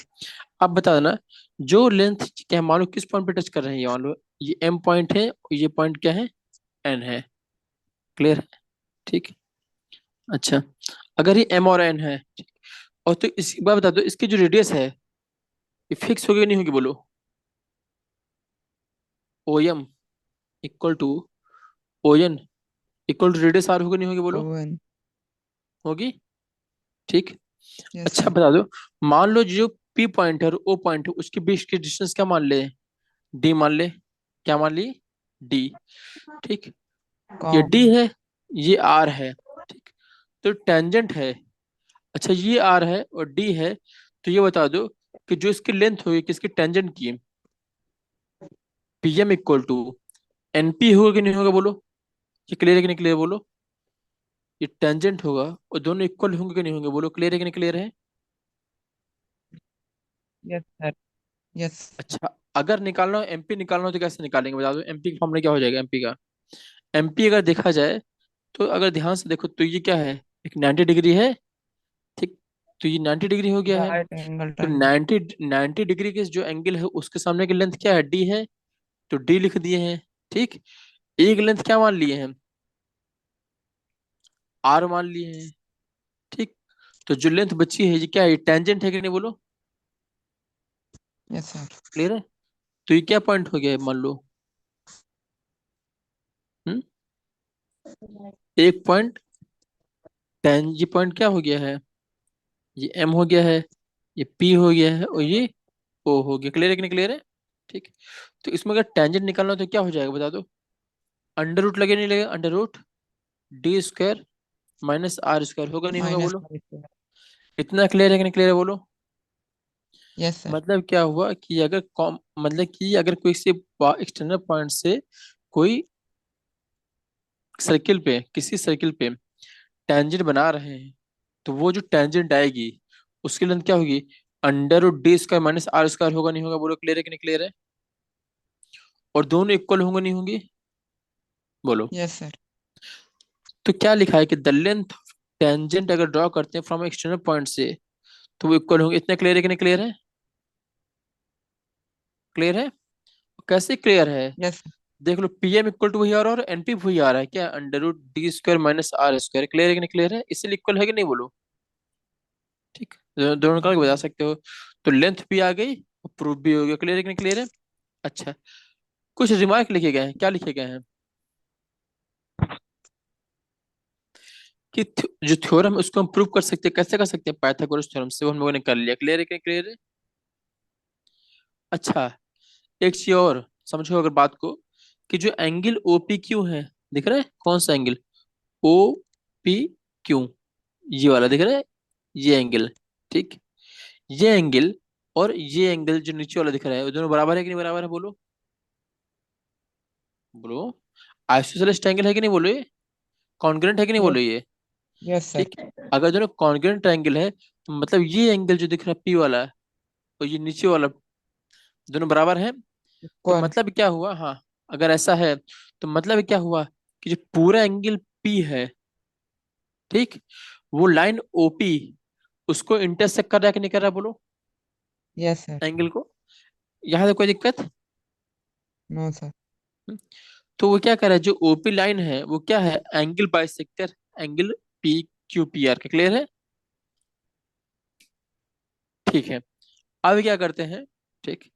अब बता देना, जो लेंथ क्या मान लो किस पॉइंट पे टच कर रहे हैं, ये मान लो ये एम पॉइंट है और ये पॉइंट क्या है? एन है। क्लियर है? ठीक। अच्छा, अगर ये एम और एन है, ठीक, और तो इसी बात बता दो, इसकी जो रेडियस है ये फिक्स होगी नहीं होगी? बोलो। O M equal to O N equal to radius R होगी नहीं होगी? बोलो। ओवन। होगी। ठीक। यस अच्छा सर। बता दो, मान लो जो पी पॉइंट है और ओ पॉइंट है उसके बीच की डिस्टेंस क्या मान ले? डी मान ले। क्या मान ली? डी। ठीक। ये डी कॉम। है, ये आर है, ठीक, तो टेंजेंट है। अच्छा, ये आर है और डी है, तो ये बता दो कि जो इसकी लेंथ होगी किसकी टेंजेंट की, P M equal to N P होगा कि नहीं होगा? बोलो। ये क्लियर है कि नहीं क्लियर? बोलो। ये टेंजेंट होगा और दोनों इक्वल होंगे कि नहीं होंगे? बोलो, क्लियर है कि नहीं क्लियर है? Yes sir. यस। अच्छा, अगर निकालना हो एमपी निकालना हो तो कैसे निकालेंगे बता दो? एमपी का फॉर्मूला क्या हो जाएगा एमपी का? एमपी अगर देखा जाए, तो अगर ध्यान से देखो तो ये क्या है? एक 90 डिग्री है, ठीक, तो ये 90 डिग्री हो गया है। राइट एंगल तो ट्रायंगल। 90 डिग्री के जो एंगल है उसके सामने की लेंथ क्या है? डी है, तो डी लिख दिए हैं, ठीक। एक लेंथ क्या मान लिए हैं? आर मान लिए हैं, ठीक। तो जो लेंथ बची है ये क्या है? ये टेंजेंट है कि नहीं? बोलो। Yes sir. क्लियर है? तो ये क्या पॉइंट हो गया है मान लो? हम्म, एक पॉइंट टेन, ये पॉइंट क्या हो गया है? ये एम हो गया है, ये पी हो गया है, और ये ओ हो गया। क्लियर है कि नहीं क्लियर है? ठीक। तो इसमें अगर टेंजेंट निकालना हो तो क्या हो जाएगा बता दो? अंडर रूट लगे नहीं लगे? Under root D square minus R square होगा नहीं होगा? माइनस। बोलो। इतना क्लियर है कि नहीं क्लियर है? बोलो। Yes sir. मतलब क्या हुआ कि अगर कॉम मतलब कि अगर कोई से एक्सटर्नल पॉइंट से कोई सर्किल पे, किसी सर्किल पे टेंजेंट बना रहे हैं, तो वो जो टेंजेंट आएगी उसकी लेंथ क्या होगी? Under root D square minus R square होगा नहीं होगा? बोलो, क्लियर है कि नहीं क्लियर है? और दोनों इक्वल होंगे नहीं होंगे? बोलो। Yes sir. तो क्या लिखा है कि द लेंथ ऑफ टेंजेंट अगर ड्रॉ करते हैं फ्रॉम एक्सटर्नल पॉइंट से, तो वो इक्वल होंगे। इतना क्लियर है कि नहीं क्लियर है? क्लियर है? कैसे क्लियर है? यस। देख लो, पी एम इक्वल टू वही आ रहा है और एनपी वही आ रहा है, क्या? Under root D square minus R square. Clear है कि नहीं क्लियर है? इसलिए इक्वल है कि नहीं? बोलो। ठीक, दोनों का बता सकते हो। तो लेंथ भी आ गई प्रूफ भी हो गया, क्लियर है कि नहीं क्लियर है? अच्छा, कुछ रिमार्क लिखे गए हैं, क्या लिखे गए हैं कि जो थ्योरम उसको हम प्रूव कर सकते हैं, कैसे कर सकते हैं, पाइथागोरस थ्योरम से, वो हम लोगों ने कर लिया, क्लियर है कि क्लियर है? अच्छा, एक चीज और समझो अगर बात को, कि जो एंगल ओ पी क्यू है, दिख रहा है कौन सा एंगल, ओ पी क्यू, ये वाला दिख रहा है, ये एंगल, ठीक, ये एंगल और ये एंगल जो नीचे वाला दिख रहा है, वो दोनों बराबर है कि नहीं बराबर है, बोलो बोलो। आइसोसेलेस एंगल है कि नहीं, बोलो ये कॉन्ग्रुएंट है कि नहीं, यस। बोलो ये, यस सर। ठीक। अगर दोनों कॉन्ग्रुएंट एंगल है तो मतलब ये एंगल जो दिख रहा है पी वाला और ये नीचे वाला दोनों बराबर है, तो इक्वल। मतलब क्या हुआ, हाँ, अगर ऐसा है तो मतलब क्या हुआ कि जो पूरा एंगल पी है, ठीक, वो लाइन ओपी उसको इंटरसेक्ट कर रहा है कि नहीं कर रहा, बोलो यस सर। एंगल को, यहाँ से कोई दिक्कत? No sir. हम्म, तो वो क्या कर रहा है, जो ओपी लाइन है वो क्या है, angle bisector, angle P Q P R का, क्लियर है? ठीक है, अब क्या करते हैं, ठीक,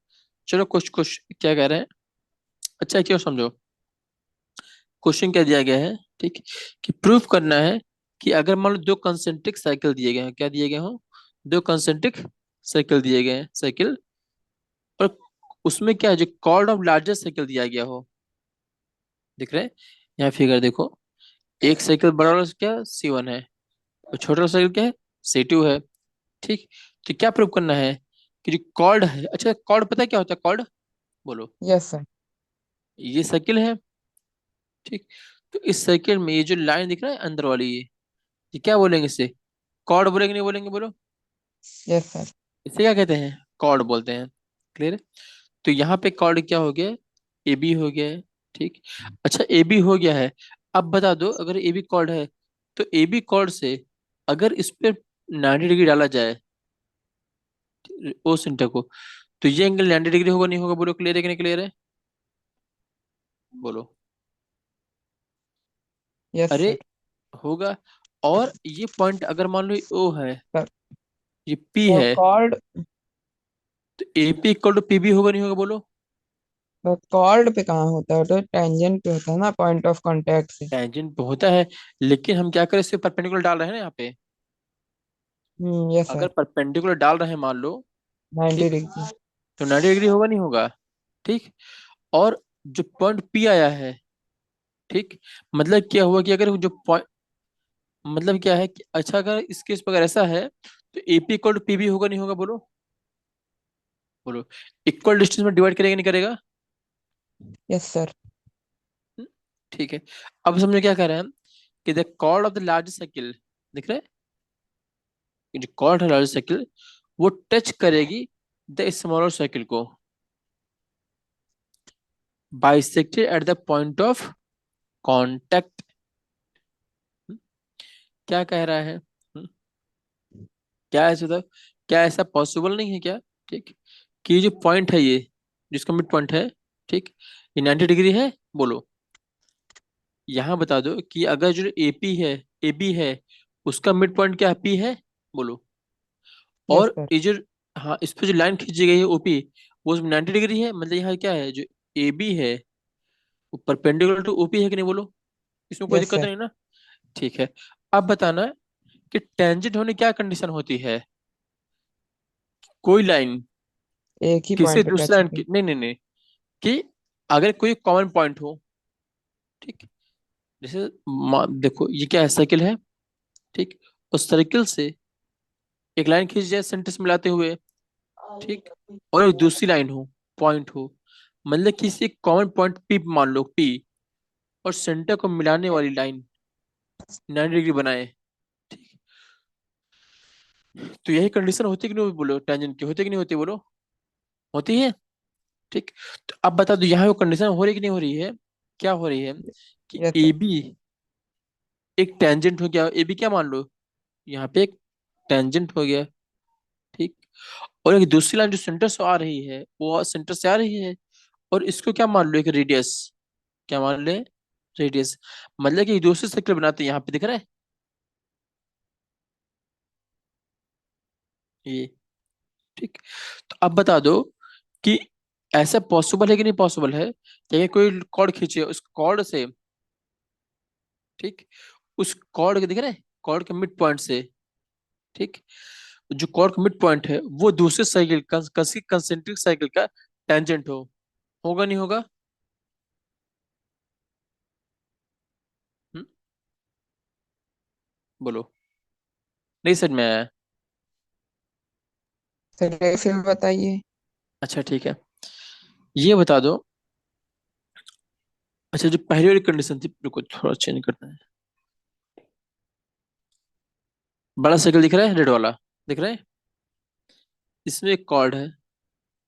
चलो कुछ कुछ क्या कह रहे हैं, अच्छा क्यों समझो, क्वेश्चन क्या दिया गया है, ठीक, कि प्रूफ करना है कि अगर मान लो दो कंसेंट्रिक साइकिल दिए गए हैं, क्या दिए गए हो, दो कंसेंट्रिक साइकिल दिए गए हैं, साइकिल, और उसमें क्या है, जो कॉर्ड ऑफ लार्जेस्ट साइकिल दिया गया हो, दिख रहे हैं, यहाँ फिगर देखो, एक साइकिल बड़ा वाला क्या सी वन है और छोटा वाला साइकिल क्या है, सी टू है, ठीक। तो क्या प्रूव करना है कि जो कॉर्ड है, अच्छा कॉर्ड पता है क्या होता है कॉर्ड, बोलो, यस सर। ये साइकिल है, ठीक, तो इस साइकिल में ये जो लाइन दिख रहा है अंदर वाली, ये क्या बोलेंगे इसे, कॉर्ड बोलेंगे नहीं बोलेंगे, बोलो, यस सर। इसे क्या कहते हैं, कॉर्ड बोलते हैं, क्लियर है? तो यहाँ पे कॉर्ड क्या हो गया, ए बी हो गया है, ठीक। अच्छा ए बी हो गया है, अब बता दो अगर ए बी कॉर्ड है तो ए बी कॉर्ड से अगर इस पे 90 डिग्री डाला जाए ओ सेंटर को, तो ये एंगल 90 डिग्री होगा नहीं होगा, बोलो क्लियर है कि नहीं क्लियर है, बोलो, यस अरे सर। होगा। और ये पॉइंट अगर मान लो ओ है, सर ये पी तो है, कॉर्ड, तो A P equal to P B होगा नहीं होगा, बोलो। तो कॉर्ड पे कहाँ होता है, तो टेंजेंट पे होता है ना, पॉइंट ऑफ कांटेक्ट से। टेंजेंट पे होता है, लेकिन हम क्या करें, इससे परपेंडिकुलर डाल रहे हैं ना यहाँ पे, यस अगर सर। परपेंडिकुलर डाल रहे हैं मान लो, 90 ठीक, डिग्री। तो 90 डिग्री होगा नहीं होगा, ठीक। और जो पॉइंट पी आया है, ठीक, मतलब क्या हुआ कि अगर जो पॉइंट, मतलब क्या है कि अच्छा अगर इस केस पर अगर ऐसा है तो एपी इक्वल टू पीबी होगा नहीं होगा, बोलो बोलो, इक्वल डिस्टेंस में डिवाइड करेगा नहीं करेगा, यस सर। हम्म, ठीक है। अब समझो क्या कह रहे हैं हम, कि the chord of the largest circle, दिख रहा है, कि जो कॉर्ड है लार्जेस्ट सर्किल वो टच करेगी द स्मॉलर सर्किल को, bisected at the point of contact, क्या कह रहा है, क्या ऐसा था, क्या ऐसा पॉसिबल नहीं है क्या, ठीक, कि ये जो पॉइंट है ये, जिसका मिड पॉइंट है, ठीक, ये 90 डिग्री है, बोलो, यहाँ बता दो कि अगर जो एपी है, ए बी है, उसका मिड पॉइंट क्या पी है, बोलो, यस और सर। ये जो, हाँ इस पे जो लाइन खींची गई है ओपी, वो 90 डिग्री है, मतलब यहाँ क्या है, जो ए बी है वो परपेंडिकुलर टू ओपी है कि नहीं, बोलो, इसमें कोई यस दिक्कत सर। नहीं ना, ठीक है। अब बताना कि टेंजेंट होने क्या कंडीशन होती है, कोई लाइन एक ही किसी पॉइंट पे दूसरे टच लाइन होके। की, नहीं नहीं नहीं, कि अगर कोई कॉमन पॉइंट हो, ठीक, जैसे देखो ये क्या है, सर्किल है, ठीक, उस सर्किल से एक लाइन खींच जाए सेंटर से मिलाते हुए, ठीक, और एक दूसरी लाइन हो, पॉइंट हो, मतलब किसी कॉमन पॉइंट पी मान लो पी, और सेंटर को मिलाने वाली लाइन 90 डिग्री बनाए, ठीक, तो यही कंडीशन होती है कि नहीं, बोलो टेंजेंट की होती है कि नहीं होती, बोलो होती है, ठीक। तो अब बता दो यहाँ वो कंडीशन हो रही है कि नहीं हो रही है, क्या हो रही है, कि यस ए सर। बी एक टेंजेंट हो गया, ए बी क्या मान लो, यहाँ पे एक टेंजेंट हो गया, ठीक, और एक दूसरी लाइन जो सेंटर से आ रही है वो सेंटर से आ रही है, और इसको क्या मान लो, एक रेडियस, क्या मान ले, रेडियस, मतलब कि एक दूसरे सर्कल बनाते हैं, यहाँ पे दिख रहा है ये, ठीक। तो अब बता दो कि ऐसा पॉसिबल है कि नहीं पॉसिबल है कि कोई कॉर्ड खींचे उस कॉर्ड से, ठीक, उस कॉर्ड के दिख रहे, कॉर्ड के मिड पॉइंट से, ठीक, जो कॉर्ड का मिड पॉइंट है वो दूसरे साइकिल का कंसेंट्रिक साइकिल का टेंजेंट हो, होगा नहीं होगा? हम्म, बोलो, नहीं समझ में आया? चलिए फिर बताइए। अच्छा ठीक है, ये बता दो। अच्छा, जो पहली वाली कंडीशन थी, रुको थोड़ा चेंज करते हैं। बड़ा साइकिल दिख रहा है, रेड वाला दिख रहा है, इसमें एक कॉर्ड है,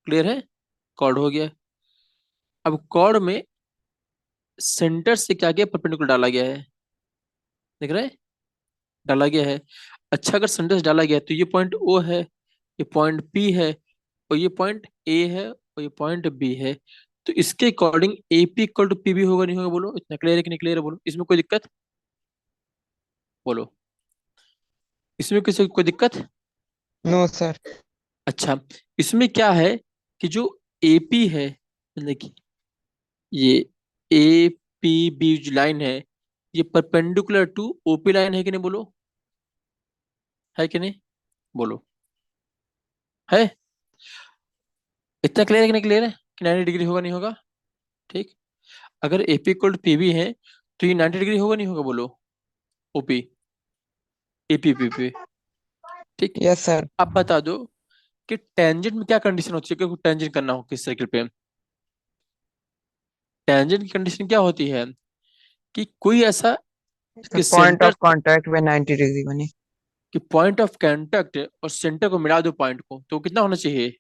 क्लियर है, कॉर्ड हो गया। अब कॉर्ड में सेंटर से क्या किया, परपेंडिकुलर डाला गया है, दिख रहा है, डाला गया है। अच्छा, अगर सेंटर से डाला गया है तो ये पॉइंट ओ है, ये पॉइंट पी है, और ये पॉइंट ए है, और ये पॉइंट बी है। तो इसके according A P equal to P भी होगा नहीं होगा? बोलो, इतना क्लियर है कि नहीं क्लियर है? बोलो, इसमें कोई दिक्कत? बोलो, इसमें किसी कोई दिक्कत? No sir. अच्छा, इसमें क्या है कि जो एपी है, मतलब कि ये ए पी बी जो लाइन है, ये परपेंडिकुलर टू ओपी लाइन है कि नहीं? बोलो, है कि नहीं? बोलो, है? इतना क्लियर है कि नहीं क्लियर है कि 90 डिग्री होगा नहीं होगा? ठीक, अगर एपी इक्वल टू पीबी है तो ये 90 डिग्री होगा नहीं होगा? बोलो, ओपी, एपी पीपी, ठीक। Yes sir. अब बता दो कि टेंजेंट में क्या कंडीशन होती है, कि टेंजेंट करना हो किस सर्किल पे? टेंजेंट की कंडीशन क्या होती है कि कोई ऐसा, कि पॉइंट सेंटर, ऑफ कांटेक्ट में 90 डिग्री बने। कि पॉइंट ऑफ कांटेक्ट और सेंटर को मिला दो पॉइंट को, तो कितना होना चाहिए?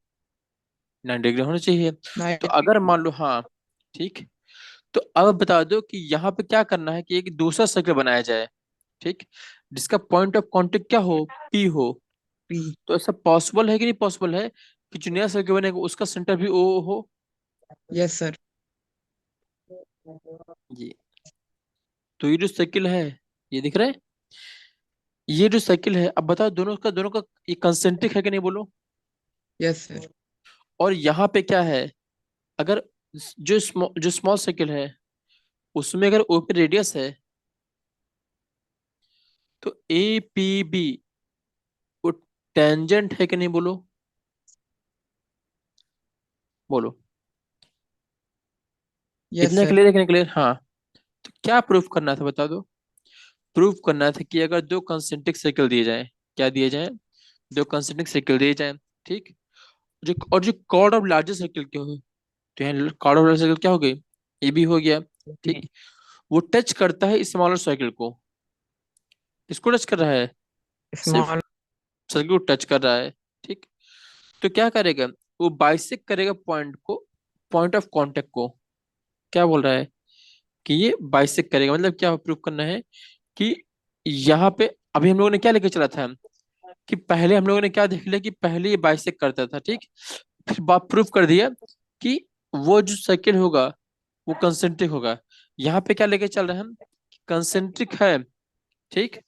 90 डिग्री होना चाहिए। तो 90। अगर मान लो, हाँ, ठीक, तो अब बता दो कि यहाँ पे क्या करना है कि एक दूसरा सर्कल बनाया जाए, ठीक, जिसका पॉइंट ऑफ कांटेक्ट क्या हो, पी हो। पी। तो ऐसा पॉसिबल है कि नहीं पॉसिबल है कि जो नया सर्कल बनेगा उसका सेंटर भी ओ हो? Yes sir. जी, तो ये जो सर्किल है, ये दिख रहा है, ये जो सर्किल है, अब बताओ दोनों का ये कंसेंट्रिक है कि नहीं? बोलो। Yes sir. और यहाँ पे क्या है, अगर जो स्मॉल सर्किल है उसमें अगर ओपन रेडियस है, तो ए पी बी वो टेंजेंट है कि नहीं? बोलो, बोलो, यस इतना सर। क्लियर है कि नहीं क्लियर? हाँ। तो क्या प्रूफ करना था, बता दो। प्रूफ करना था कि अगर दो कंसेंट्रिक सर्कल दिए जाए, क्या दिए जाए, दो कंसेंट्रिक सर्कल दिए जाए, ठीक, जो कॉर्ड ऑफ लार्जर सर्कल क्या हो, तो यहाँ कॉर्ड ऑफ लार्जर सर्कल क्या हो गई, ए बी हो गया, ठीक, वो टच करता है स्मॉलर सर्कल को, इसको टच कर रहा है, सिर्फ स्मॉल। सर्कल को टच कर रहा है, ठीक। तो क्या करेगा, वो बाइसेक्ट करेगा पॉइंट को, पॉइंट ऑफ कांटेक्ट को, क्या बोल रहा है कि ये बाइसेक्ट करेगा, मतलब क्या प्रूफ करना है कि यहाँ पे, अभी हम लोगों ने क्या लेके चला था कि पहले हम लोगों ने क्या देख लिया कि पहले ये बाइसेक्ट करता था, ठीक, फिर बात प्रूफ कर दिया कि वो जो सर्किल होगा वो कंसेंट्रिक होगा। यहाँ पे क्या लेके चल रहे हैं हम, कंसेंट्रिक है, ठीक,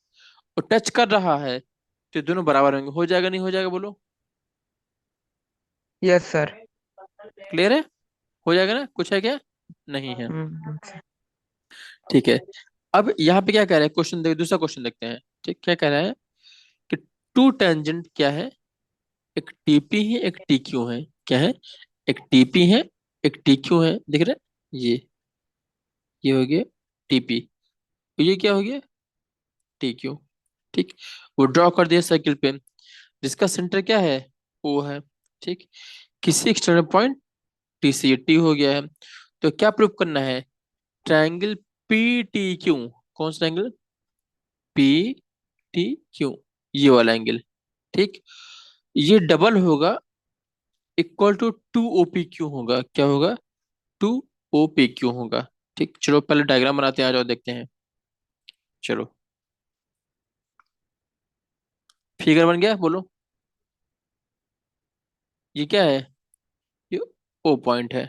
और टच कर रहा है, तो दोनों बराबर होंगे, हो जाएगा नहीं हो जाएगा? बोलो, यस सर। क्लियर है? हो जाएगा ना, कुछ है क्या? नहीं है? हम्म। ठीक है। अब यहाँ पे क्या कह रहे हैं, क्वेश्चन देख, दूसरा क्वेश्चन देखते हैं, ठीक, क्या कह रहा है कि टू टेंजेंट क्या है, एक टीपी है एक टीक्यू है, क्या है, एक टीपी है एक टीक्यू है, दिख रहा है, ये हो गया टीपी, ये क्या हो गया, टीक्यू, ठीक। वो ड्रॉ कर दिया सर्किल पे, जिसका सेंटर क्या है, ओ है, ठीक, किसी एक्सटर्नल पॉइंट टी से, ये टी हो गया है। तो क्या प्रूफ करना है, ट्रायंगल पी टी क्यू, कौन सा एंगल, पी टी क्यू, ये वाला एंगल, ठीक, ये डबल होगा, equal to two O P Q होगा, क्या होगा, टू ओ पी क्यू होगा, ठीक। चलो पहले डायग्राम बनाते हैं, आ जाओ देखते हैं, चलो, फिगर बन गया, बोलो, ये क्या है, ये ओ पॉइंट है,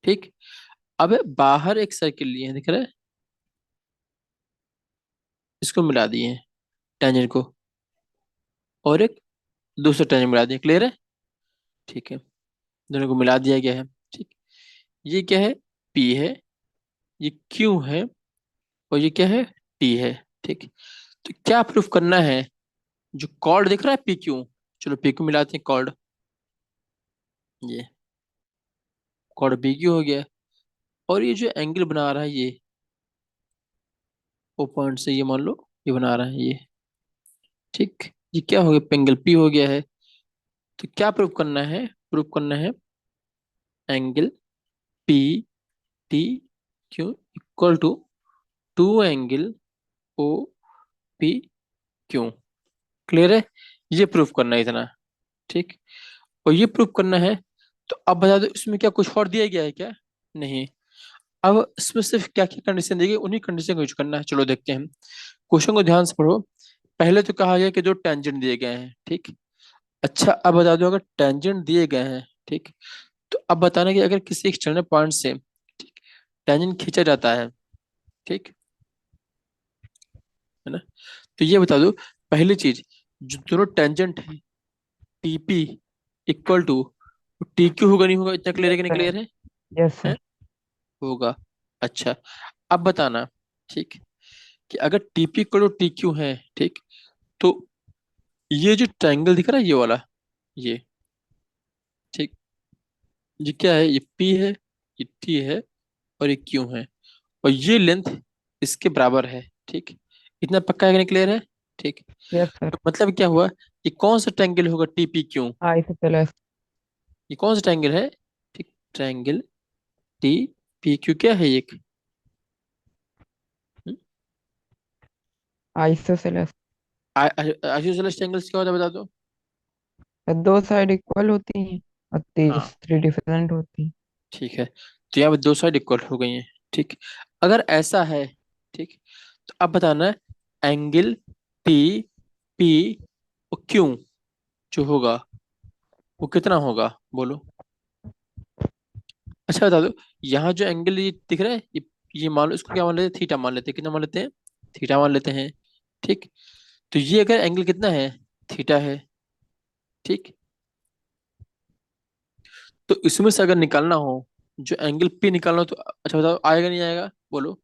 ठीक। अब बाहर एक सर्किल लिए हैं, दिख रहा है, इसको मिला दिए हैं, टेंजेंट को, और एक दूसरा टेंजेंट मिला दिए, क्लियर है, ठीक है। दोनों को मिला दिया गया है। ठीक, ये क्या है, पी है, ये क्यू है, और ये क्या है, टी है। ठीक, तो क्या प्रूफ करना है, जो कॉर्ड दिख रहा है पी क्यू, चलो पी क्यू मिलाते हैं कॉर्ड, ये कॉर्ड पी क्यू हो गया। और ये जो एंगल बना रहा है ये, ओ पॉइंट से ये मान लो ये बना रहा है ये। ठीक, ये क्या हो गया, एंगल पी हो गया है। तो क्या प्रूफ करना है, प्रूफ करना है angle P T Q equal to two angle O P Q. Clear है, ये प्रूफ करना है इतना। ठीक, और ये प्रूफ करना है। तो अब बता दो इसमें क्या कुछ और दिया गया है क्या, नहीं। अब इसमें सिर्फ क्या क्या कंडीशन दी गई, उन्हीं कंडीशन को यूज करना है। चलो देखते हैं, क्वेश्चन को ध्यान से पढ़ो। पहले तो कहा गया कि जो टेंजेंट दिए गए हैं। ठीक, अच्छा अब बता दो, अगर टेंजेंट दिए गए हैं, ठीक, तो अब बताना कि अगर किसी एक्सटर्नल पॉइंट से टेंजेंट खींचा जाता है, ठीक है ना, तो ये बता दो पहली चीज, जो दोनों टेंजेंट है TP equal to T Q होगा नहीं होगा, इतना क्लियर यस है कि नहीं सर। क्लियर है? यस हैं? सर। होगा। अच्छा, अब बताना, ठीक, कि अगर TP equal to T Q है, ठीक, तो ये जो ट्रायंगल दिख रहा है ये वाला, ये, ठीक, ये क्या है, ये पी है, ये टी है, और ये क्यू है, और ये लेंथ इसके बराबर है। ठीक, इतना पक्का है कि नहीं क्लियर है? ठीक, यस सर। तो मतलब क्या हुआ, ये कौन सा ट्रायंगल होगा टीपी क्यू, आइसोसेलेस। ये कौन सा ट्रायंगल है? ठीक, ट्रायंगल टी पी क्यू क्या है एक, आइसोसेलेस। आइसोसेलेस ट्रायंगल्स क्या होता है बता दो। दो साइड इक्वल होती हैं और हाँ, तीसरी डिफरेंट होती हैं। ठीक है, तो यहाँ पे दो साइड इक्वल हो गई हैं। ठीक, अगर ऐसा है, ठीक, तो अब बताना एंगल टी पी और क्यू जो होगा वो कितना होगा, बोलो। अच्छा बता दो, यहाँ जो एंगल ये दिख रहा है ये मान लो, इसको क्या मान लेते हैं, थीटा मान लेते हैं, कितना मान लेते हैं, थीटा मान लेते हैं। ठीक, तो ये अगर एंगल कितना है, थीटा है। ठीक, तो इसमें से अगर निकालना हो, जो एंगल पी निकालना हो, तो अच्छा बताओ आएगा नहीं आएगा, बोलो।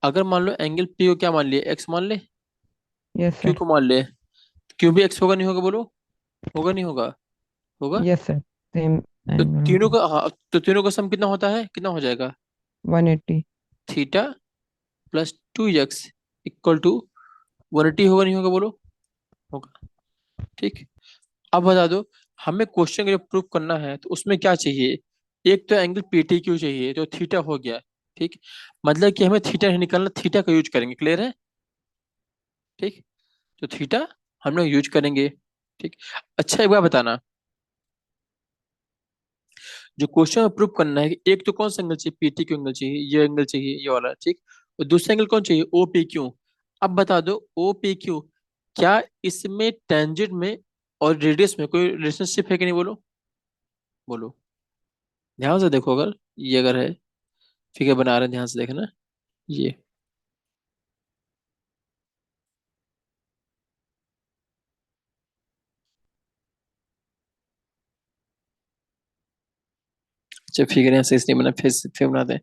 अगर मान लो एंगल पी को क्या मान लिया, एक्स मान ले, यस क्यू सर। को मान ले, क्यू भी एक्स होगा नहीं होगा, बोलो। होगा नहीं होगा? होगा। Yes sir. सेम तो एंगल तीनों होगा। का, हाँ, तो तीनों का सम कितना होता है, कितना हो जाएगा, 180। Theta plus two X equal to 180 होगा नहीं होगा, बोलो। होगा। ठीक, अब बता दो, हमें क्वेश्चन के लिए प्रूव करना है तो उसमें क्या चाहिए, एक तो एंगल पीटी क्यू चाहिए जो थीटा हो गया। ठीक, मतलब कि हमें थीटा नहीं निकालना, थीटा का यूज करेंगे, क्लियर है? ठीक, तो थीटा हम लोग यूज करेंगे। ठीक, अच्छा एक बार बताना, जो क्वेश्चन में प्रूव करना है कि एक तो कौन सा एंगल चाहिए, पीटी क्यू एंगल चाहिए, ये एंगल चाहिए ये वाला, ठीक, और दूसरा एंगल कौन चाहिए, ओ पी क्यू। अब बता दो ओ पी क्यू, क्या इसमें टेंजेंट में और रेडियस में कोई रिलेशनशिप है कि नहीं, बोलो। बोलो, ध्यान से देखो, अगर ये अगर है, फिगर बना रहे हैं ध्यान से देखना, ये, अच्छा फिगर यहाँ से इसलिए बना, फेस फिर बनाते हैं।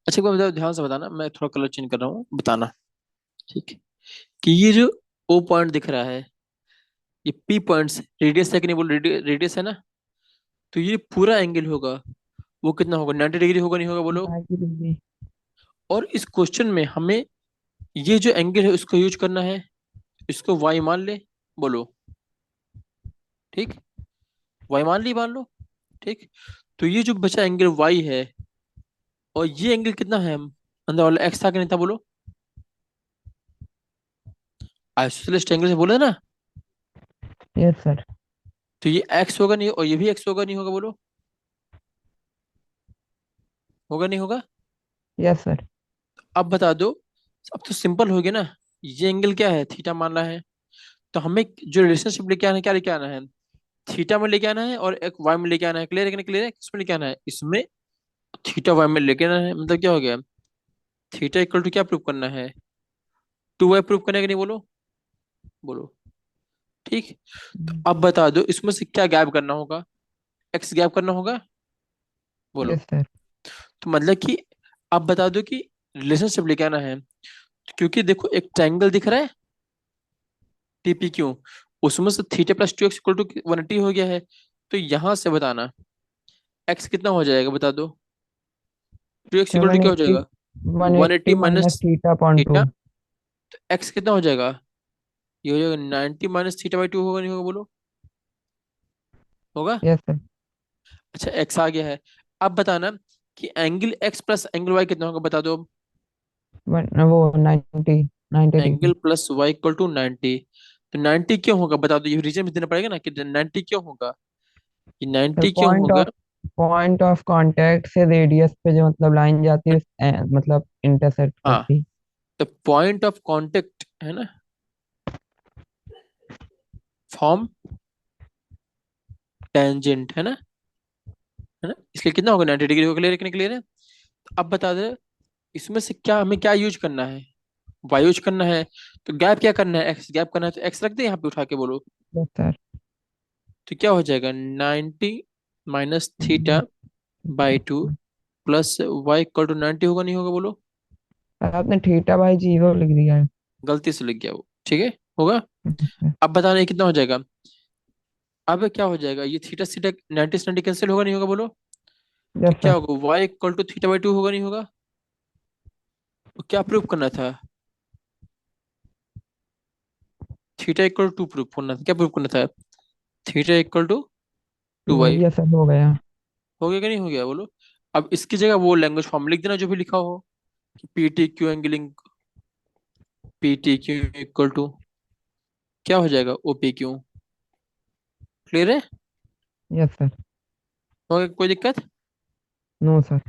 अच्छा एक बार बताओ, ध्यान से बताना, मैं थोड़ा कलर चेंज कर रहा हूँ, बताना। ठीक है, कि ये जो ओ पॉइंट दिख रहा है, ये पी पॉइंट्स रेडियस है कि नहीं, बोलो, रेडियस है ना, तो ये पूरा एंगल होगा, वो कितना होगा, 90 डिग्री होगा नहीं होगा, बोलो। 90 डिग्री। और इस क्वेश्चन में हमें ये जो एंगल है उसको यूज करना है, इसको वाई मान ले, बोलो। ठीक, वाई मान ली, मान लो। ठीक, तो ये जो बचा एंगल वाई है, और ये एंगल कितना है, हम अंदर वाला एक्स था कि नहीं था, बोलो। आइसोसेलेस एंगल से बोले ना, यस सर। तो ये एक्स होगा नहीं, और ये भी एक्स होगा नहीं होगा, बोलो। होगा नहीं होगा? Yes sir. अब बता दो, अब तो सिंपल हो गया ना, ये एंगल क्या है, थीटा मानना है, तो हमें जो रिलेशनशिप लेके आना है, क्या लेके आना है, थीटा में लेके आना है, और एक वाई में लेके आना है, क्लियर है कि नहीं क्लियर है, किसमें लेके आना है, इसमें थीटा वाई में लेके आना है, मतलब क्या हो गया, थीटा इक्वल टू क्या प्रूव करना है, टू वाई प्रूव करना है कि नहीं, बोलो। बोलो। ठीक, तो अब बता दो इसमें से क्या गैप करना होगा, एक्स गैप करना होगा, बोलो। Yes sir. तो मतलब कि आप बता दो कि रिलेशनशिप लेके आना है, क्योंकि देखो एक ट्रायंगल दिख रहा है टीपी क्यू, उसमें से theta plus 2x equal to 180 हो गया है। तो यहां से बताना एक्स कितना हो जाएगा, बता दो। 2x इक्वल टू वन क्या हो एट्टी जाएगा, one 180 eighty minus minus theta point two. Theta. तो एक्स कितना हो जाएगा, ये हो जाएगा 90 माइनस थीटा बाई 2, होगा नहीं होगा, बोलो। होगा। Yes sir. अच्छा एक्स आ गया है। अब बताना कि angle X plus angle Y कितना होगा, बता दो अब। वो 90 90 angle degree. Plus Y equal to 90। तो 90 क्यों होगा, बता दो। ये रीजन भी देना पड़ेगा ना कि 90 क्यों होगा, ये सर 90 क्यों होगा। पॉइंट ऑफ कांटेक्ट से रेडियस पे जो मतलब लाइन जाती है मतलब इंटरसेक्ट हाँ, करती। तो पॉइंट ऑफ कांटेक्ट है ना, फॉर्म टेंजेंट है ना, इसलिए कितना होगा 90 डिग्री होगा। क्लियर है कि नहीं, क्लियर है। तो अब बता दे इसमें से क्या हमें क्या यूज करना है, वाई यूज करना है। तो गैप क्या करना है, एक्स गैप करना है, तो एक्स रख दे यहाँ पे उठा के, बोलो। Yes sir. तो क्या हो जाएगा 90 minus theta by 2 plus Y equal to 90, होगा नहीं होगा, बोलो। आपने थीटा बाई जीरो लिख दिया है। गलती से लिख गया वो, ठीक है, होगा। यस अब बताना ये कितना हो जाएगा। अब क्या हो जाएगा, ये थीटा थीटा 90 से 90 कैंसिल, होगा नहीं होगा, बोलो। तो क्या सर। होगा, Y equal to theta by 2, होगा नहीं होगा। तो क्या प्रूव करना था, थीटा इक्वल टू प्रूव करना था, क्या प्रूव करना था, theta equal to 2y। Yes sir हो गया। हो गया कि नहीं हो गया, बोलो। अब इसकी जगह वो लैंग्वेज फॉर्म लिख देना जो भी लिखा हो, कि पी टी क्यू एंगलिंग, P T Q equal to क्या हो जाएगा, ओ पी क्यू। क्लियर है, यस सर। हो गया, कोई दिक्कत। No sir.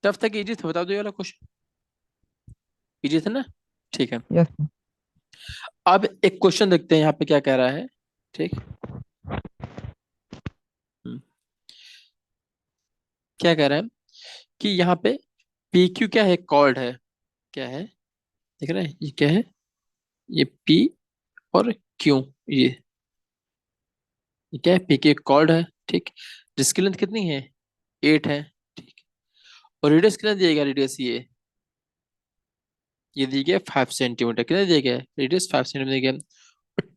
तब तक इजी था, बता दो ये वाला क्वेश्चन, इजी था ना, ठीक है। Yes sir. अब एक क्वेश्चन देखते हैं यहाँ पे क्या कह रहा है, ठीक। हम्म, क्या कह रहा है कि यहाँ पे पी क्यू क्या है, कॉल्ड है, क्या है, देख रहे हैं ये क्या है, ये पी और क्यू, ये ये क्या है, पी क्यू कॉल्ड है, ठीक। जिसकी लेंथ कितनी है, 8 है, ठीक। और रेडियस कितना दिया गया, रेडियस ये दिया गया 5 सेंटीमीटर, कितना दिया गया है, रेडियस 5 सेंटीमीटर दिया गया।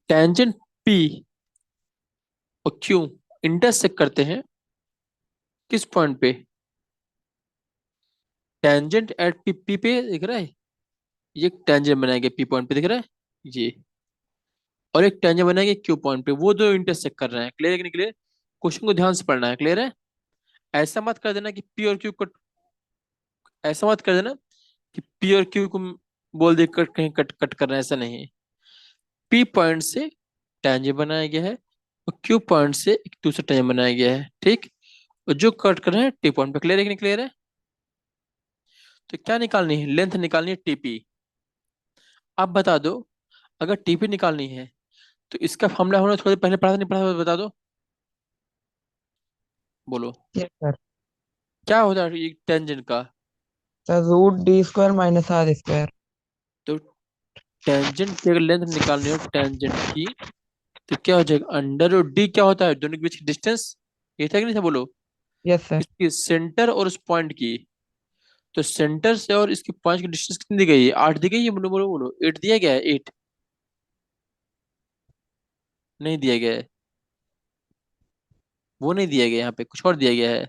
टेंजेंट पी और क्यू इंटरसेक्ट करते हैं किस पॉइंट पे, टेंजेंट एट पी, पी पे दिख रहा है, ये टेंजेंट बनाया गया पी पॉइंट पे, दिख रहा है ये, और एक टेंजेंट बनाया गया क्यू पॉइंट पे, वो दो इंटरसेक्ट कर रहे हैं। क्लियर है कि नहीं, क्लियर। क्वेश्चन को ध्यान से पढ़ना है, क्लियर है। ऐसा मत कर देना कि पी और क्यू कट, ऐसा मत कर देना कि पी और क्यू को बोल दे कट, कहीं कट कट कर रहे हैं, ऐसा नहीं। पी पॉइंट से टेंजेंट बनाया गया है और क्यू पॉइंट से एक दूसरा टेंजेंट बनाया गया है, ठीक। और जो कट कर रहे हैं टी पॉइंट पे, क्लियर है कि नहीं, क्लियर है। तो क्या निकालनी है, लेंथ निकालनी है टीपी। अब बता दो अगर टीपी निकालनी है तो इसका फॉर्मूला हमने थोड़ी देर पहले पढ़ा था, नहीं पढ़ा था, बता दो, बोलो। Yes sir. क्या होता है ये टेंजेंट का, sir root D square minus R square. तो टेंजेंट की अगर लेंथ निकालनी हो टेंजेंट की, तो क्या हो जाएगा, अंडर रूट डी, क्या होता है दोनों के बीच की डिस्टेंस, ये था कि नहीं था, बोलो। Yes sir. इसकी सेंटर और उस पॉइंट की, तो सेंटर से और इसके पॉइंट की डिस्टेंस कितनी दी गई है, 8 दी गई है, बोलो बोलो बोलो, 8 दिया गया है, 8 नहीं दिया गया है, वो नहीं दिया गया, यहाँ पे कुछ और दिया गया है,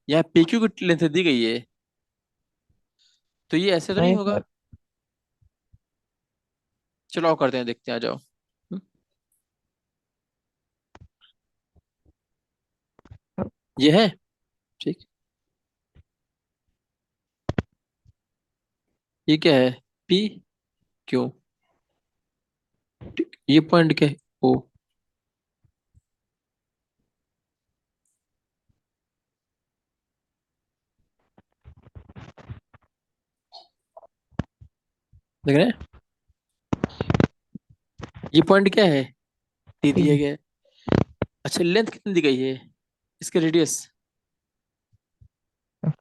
यहाँ PQ की लेंथ दी गई है, तो ये ऐसे तो नहीं नहीं होगा। सर। चलो और करते हैं, देखते हैं, आ जाओ। ये है, ठीक। ये क्या है, P Q, ठीक। ये पॉइंट क्या है, O, देख रहे हैं, ये पॉइंट क्या है, T टी। दिया गया है। अच्छा लेंथ कितनी दी गई है, इसके रेडियस,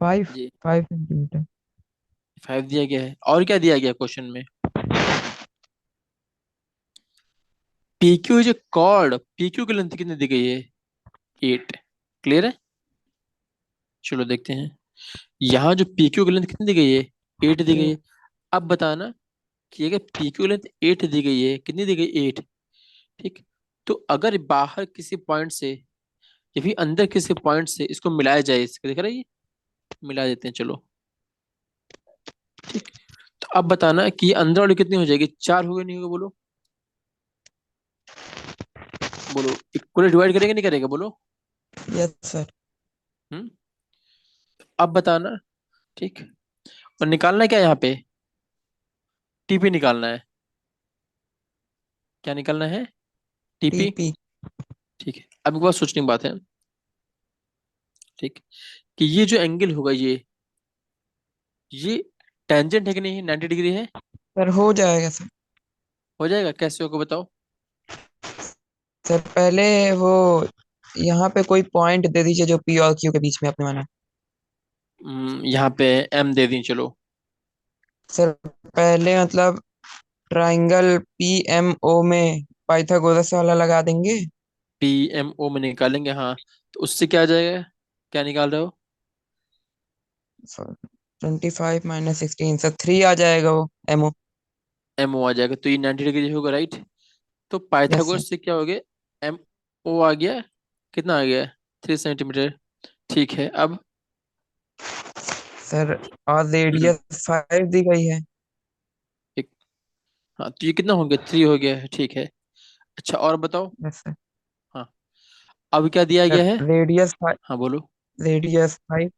5 जी 5 सेंटीमीटर। 5 दिया गया है, और क्या दिया गया क्वेश्चन में, PQ जो कॉर्ड, PQ की लेंथ कितनी दी गई है, 8। क्लियर है। चलो देखते हैं। यहाँ जो पी क्यू की लेंथ कितनी दी गई है? 8 दी गई ये है। अब बताना कि अगर पी क्यू लेंथ 8 दी गई है, कितनी दी गई? 8। ठीक। तो अगर बाहर किसी पॉइंट से या फिर अंदर किसी पॉइंट से इसको मिलाया जाए, इसको देख रहा है ये, मिला देते हैं चलो। ठीक। तो अब बताना कि ये अंदर वाली कितनी हो जाएगी? 4 होगी नहीं होगी? बोलो बोलो, इक्वली डिवाइड करेगा नहीं करेगा? बोलो। Yes sir. हम्म। अब बताना। ठीक। और निकालना क्या है यहाँ पे? टीपी निकालना है। क्या निकालना है? टीपी। टीपी। ठीक है, अब एक बात सोचने की बात है। ठीक। कि ये जो एंगल होगा ये टेंजेंट है कि नहीं? 90 डिग्री है। सर हो जाएगा सर। हो जाएगा, कैसे होगा बताओ? सर पहले वो यहाँ पे कोई पॉइंट दे दीजिए जो पी और क्यू के बीच में आपने माना। यहाँ पे एम दे दी चलो। सर पहले मतलब ट्राइंगल पी एम ओ में पाइथागोरस वाला लगा देंगे। पी एम ओ में निकालेंगे, हाँ। तो उससे क्या आ जाएगा? क्या निकाल रहे हो? 25 - 16 सर 3 आ जाएगा वो एम ओ। एम ओ आ जाएगा, तो ये 90 डिग्री होगा, राइट। तो यस सर। पाइथागोरस से क्या हो गया? एम ओ आ गया। कितना आ गया? 3 सेंटीमीटर। ठीक है, अब सर और हम्म, रेडियस 5 दी गई है। एक, हाँ, तो ये कितना हो गया? 3 हो गया है, ठीक है। अच्छा, और बताओ। Yes sir. हाँ, अब क्या दिया सर गया है? हाँ बोलो। रेडियस 5।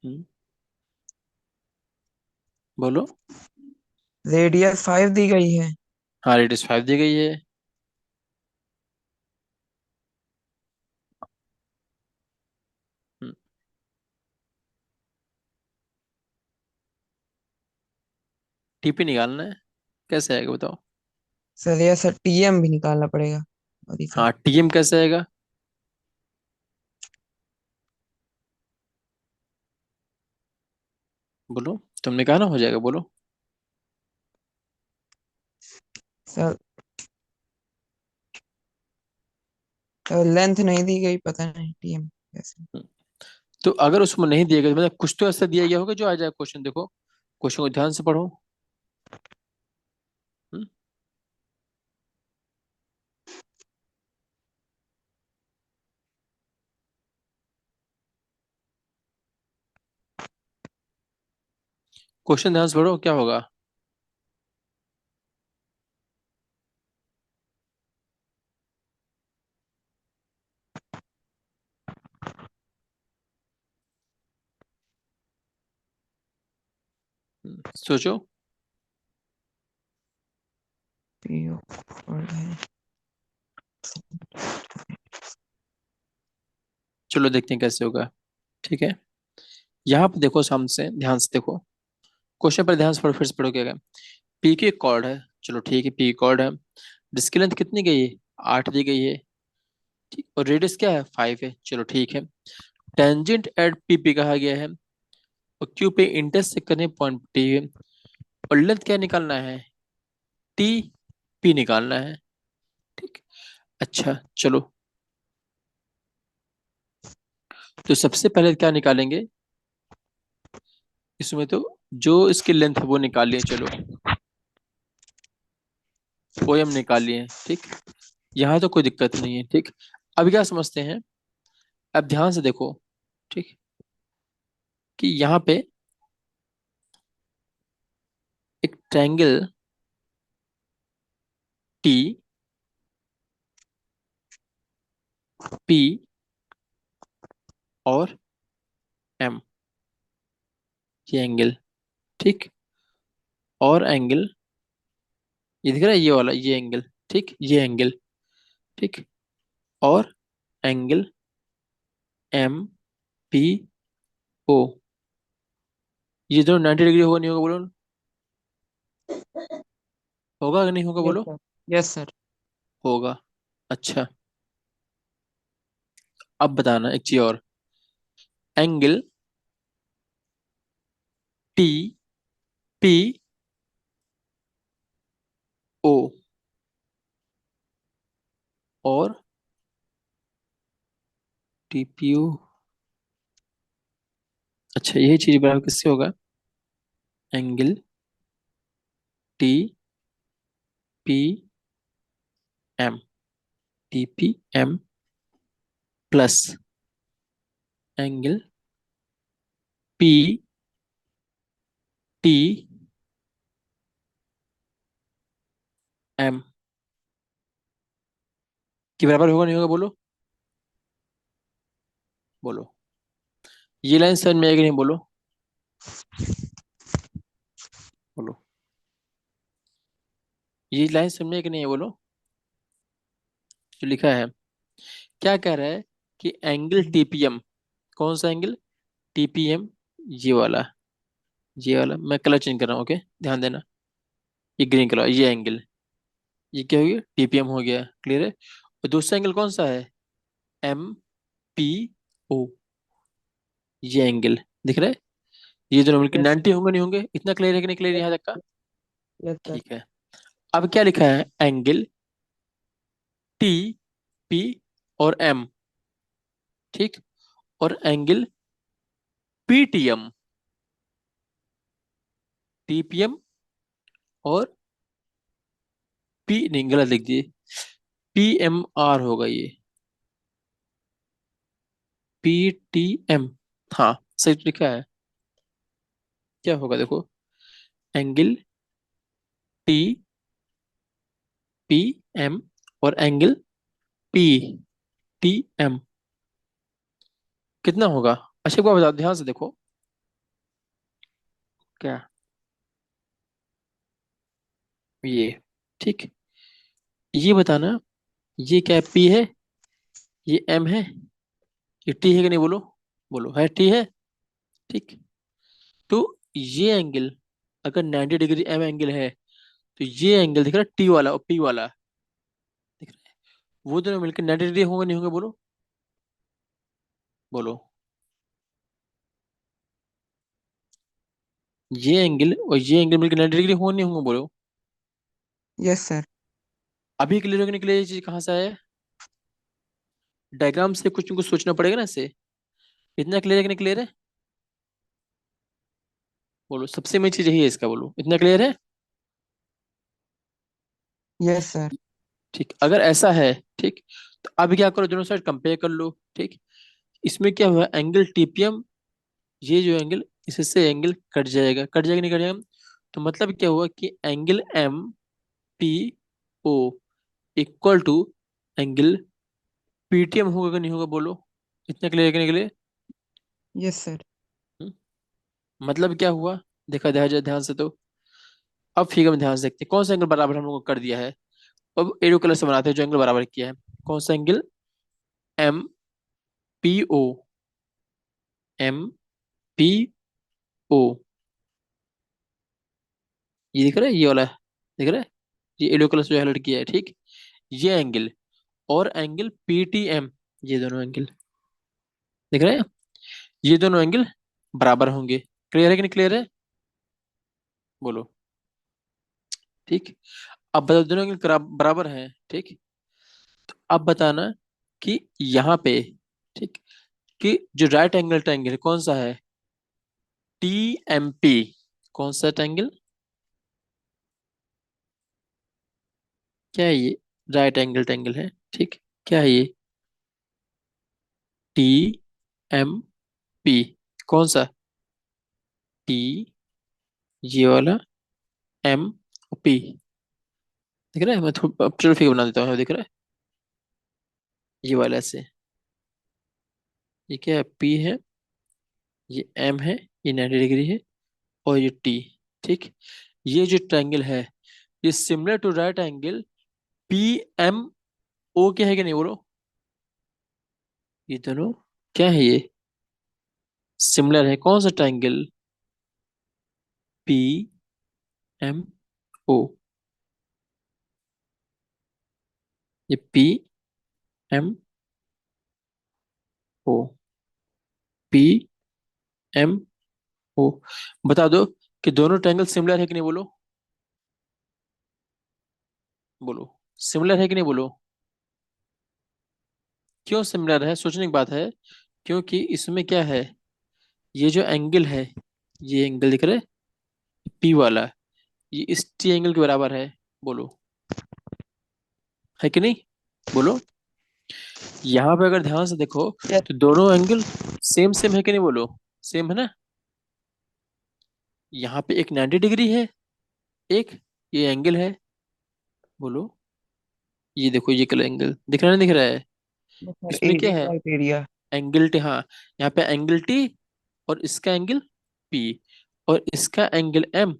हम्म, बोलो। रेडियस 5 दी गई है। हाँ, रेडियस 5 दी गई है। हम्म, टीपी निकालना है। कैसे आएगा बताओ? सर यह सर टीएम भी निकालना पड़ेगा। Sorry sir. हाँ, टीएम कैसे आएगा? बोलो। तुमने कहा ना हो जाएगा, बोलो। सर लेंथ नहीं दी गई, पता नहीं टीएम कैसे। हम्म, तो अगर उसमें नहीं दिया गया, मतलब कुछ तो ऐसा दिया गया होगा जो आ जाए क्वेश्चन, देखो क्वेश्चन को ध्यान से पढ़ो। क्वेश्चन ध्यान से पढ़ो, क्या होगा? सोचो। पीओ और है। चलो देखते हैं कैसे होगा। ठीक है, यहाँ पे देखो, सामने से ध्यान से देखो। क्वेश्चन पर ध्यान से पढ़ो, फिर से पढ़ो क्या है। पी की एक कॉर्ड है। चलो ठीक है, पी की कॉर्ड है। जिसकी लेंथ कितनी गई है? 8 दी गई है। ठीक, और रेडियस क्या है? 5 है। चलो ठीक है। टेंजेंट एट पी कहा गया है। और क्यू पे इंटरसेक्ट करने पॉइंट टी है। और लेंथ क्या निकालना है? टी पी निकालना है। ठीक। अच्छा चलो, तो सबसे पहले क्या निकालेंगे? इसमें तो जो इसकी लेंथ है वो निकाल लिए चलो। ओ एम निकाल लिए, ठीक। यहाँ तो कोई दिक्कत नहीं है, ठीक। अब क्या समझते हैं? अब ध्यान से देखो। ठीक। कि यहाँ पे एक ट्रायंगल टी पी और एम, ये एंगल, ठीक। और एंगल, ये दिख रहा है, ये वाला, ये एंगल, ठीक, ये एंगल, ठीक। और एंगल एम पी ओ, ये दोनों 90 डिग्री होगा नहीं होगा? बोलो। होगा कि नहीं होगा? यस बोलो। सर। Yes sir. होगा। अच्छा, अब बताना एक चीज और। एंगल टी पी ओ और टी पी ओ, अच्छा, यही चीज बराबर किससे होगा? Angle T P M, T P M plus angle P T M के बराबर होगा नहीं होगा, बोलो बोलो। ये लाइन समझ में आएगी नहीं, बोलो बोलो। ये लाइन समझ में आएगी नहीं है, बोलो। जो लिखा है, क्या कह रहा है कि एंगल टीपीएम, कौन सा एंगल? टीपीएम, ये वाला, ये वाला। मैं कलर चेंज कर रहा हूँ, ओके, ध्यान देना। ये ग्रीन कलर, ये एंगल, ये क्या हो गया? टीपीएम हो गया, क्लियर है। और दूसरा एंगल कौन सा है? एम पी ओ, ये एंगल दिख रहा है। ये दोनों मिलकर यस 90 होंगे नहीं होंगे? इतना क्लियर है कि नहीं क्लियर यहाँ तक का? Yes sir. ठीक है। अब क्या लिखा है? एंगल टी पी और एम, ठीक, और एंगल पीटीएम, टीपीएम और पी, नहीं गलत लिख दिए, पीएमआर होगा ये, पीटीएम। हाँ, सही तो लिखा है। क्या होगा देखो, एंगल टी पी एम और एंगल पी टी एम कितना होगा? अच्छा, एक बार बताओ, ध्यान से देखो। क्या? ये, ठीक, ये बताना, ये क्या पी है, ये एम है, ये टी है कि नहीं, बोलो बोलो, है टी है, ठीक। तो ये एंगल, अगर 90 डिग्री एम एंगल है, तो ये एंगल दिख रहा है टी वाला और पी वाला, दिख रहा है, वो दोनों मिलकर 90 डिग्री होंगे नहीं होंगे, बोलो बोलो। ये एंगल और ये एंगल मिलकर 90 डिग्री होंगे नहीं होंगे, बोलो। Yes sir. अभी क्लियर हो कि नहीं क्लियर? ये चीज कहाँ से आया है? डायग्राम से कुछ न कुछ सोचना पड़ेगा ना इससे। इतना क्लियर है कि नहीं क्लियर है, बोलो। सबसे मेन चीज यही है इसका, बोलो इतना क्लियर है? Yes sir. ठीक, अगर ऐसा है, ठीक, तो अब क्या करो, दोनों साइड कंपेयर कर लो, ठीक। इसमें क्या हुआ, एंगल टीपीएम, ये जो एंगल, इससे एंगल कट जाएगा, कट जाएगा नहीं कट जाएगा? तो मतलब क्या हुआ कि angle M P O equal to angle PTM होगा कि नहीं होगा, बोलो। इतना क्लियर कि नहीं क्लियर? Yes sir. मतलब क्या हुआ, देखा ध्यान ध्यान से तो। अब फिगर में ध्यान से देखते हैं कौन सा एंगल बराबर हम लोग को कर दिया है। अब एरो कलर से बनाते हैं जो एंगल बराबर किया है। कौन सा angle? M P O, M P O, ये दिख रहा है, ये वाला दिख रहा है, ये येलो कलर से जो हाईलाइट किया है, ठीक। ये एंगल और एंगल पीटीएम, ये दोनों एंगल दिख रहे हैं, ये दोनों एंगल बराबर होंगे। क्लियर है कि नहीं क्लियर है, बोलो। ठीक, अब बताओ, दोनों एंगल बराबर हैं, ठीक। अब बताना कि यहाँ पे, ठीक, कि जो राइट एंगल ट्रायंगल कौन सा है? टी एम पी, कौन सा ट्रायंगल? क्या है ये? राइट एंगल ट्रायंगल है, ठीक। क्या है ये? टी एम पी, कौन सा? टी, ये वाला, एम, पी, दिख रहा है। मैं थोड़ा अब चलो फिगर बना देता हूँ, दिख रहा है, ये वाला ऐसे। ये क्या है? पी है, ये एम है, ये 90 डिग्री है, और ये टी, ठीक। ये जो ट्रायंगल है, ये similar to right angle P M O के है कि नहीं, बोलो। ये दोनों क्या है? ये सिमिलर है, कौन सा ट्रायंगल? पी एम ओ, ये P M O, P M O. बता दो कि दोनों ट्रायंगल सिमिलर है कि नहीं, बोलो बोलो। सिमिलर है कि नहीं, बोलो। क्यों सिमिलर है? सोचने की बात है। क्योंकि इसमें क्या है, ये जो एंगल है, ये एंगल दिख रहा है पी वाला, ये इस टी एंगल के बराबर है। बोलो, है कि नहीं? बोलो। यहाँ पे अगर ध्यान से देखो यस। तो दोनों एंगल सेम सेम है कि नहीं? बोलो, सेम है ना? यहाँ पे एक 90 डिग्री है, एक ये एंगल है। बोलो, ये देखो ये कलर एंगल दिख रहा है, नहीं दिख रहा है? सर इसमें क्या एडी है? क्राइटेरिया। एंगल टी, हाँ। यहाँ पे एंगल टी और इसका एंगल पी और इसका एंगल एम,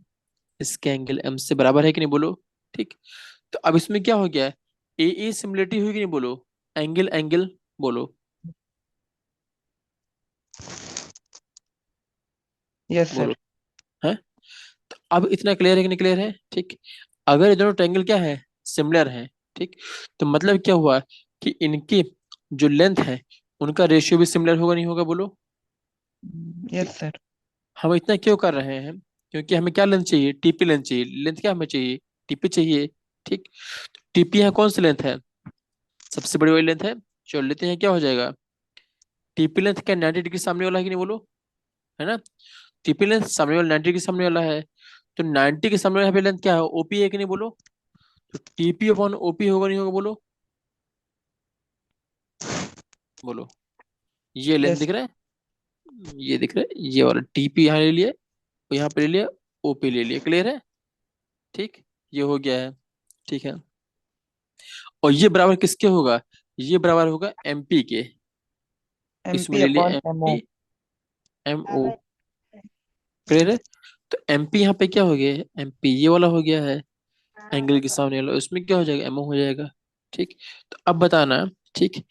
इसका एंगल एम से बराबर है कि नहीं? बोलो। ठीक। तो अब इसमें क्या हो गया? ए ए सिमिलरिटी हुई कि नहीं? बोलो, एंगल एंगल। बोलो, यस बोलो। सर। है? तो अब इतना क्लियर है कि नहीं क्लियर है? ठीक। अगर ये दोनों ट्रायंगल क्या है, सिमिलर है, ठीक, तो मतलब क्या हुआ कि इनकी जो लेंथ है उनका रेशियो भी सिमिलर होगा, नहीं होगा? बोलो। यस ठीक। सर। हम इतना क्यों कर रहे हैं? क्योंकि हमें क्या लेंथ चाहिए? टीपी लेंथ चाहिए। लेंथ क्या हमें चाहिए? टीपी चाहिए। ठीक। टीपी यहाँ कौन सी लेंथ है? सबसे बड़ी वाली लेंथ है। चलो लेते हैं, क्या हो जाएगा? टीपी लेंथ क्या 90 डिग्री सामने वाला है कि नहीं? बोलो, है ना? टीपी लेंथ सामने वाला 90 डिग्री सामने वाला है, तो 90 के सामने वाला यहाँ पे लेंथ क्या है? ओपी है कि नहीं? बोलो। तो टीपी अपॉन ओपी होगा, नहीं होगा? बोलो, बोलो। ये लेंथ यस। दिख रहा है, ये दिख रहा है, ये वाला टीपी यहाँ ले लिया और यहाँ पे ले लिया, ओपी ले लिया। क्लियर है? ठीक। ये हो गया है। ठीक है। और ये बराबर किसके होगा? ये बराबर होगा एमपी के। एम इसमें पी ले लिया upon M O. MP, M O. Clear है? तो एमपी यहाँ पे क्या हो गया है? एमपी ये वाला हो गया है, एंगल के सामने वाला, उसमें क्या हो जाएगा? एमओ हो जाएगा। ठीक। तो अब बताना, ठीक,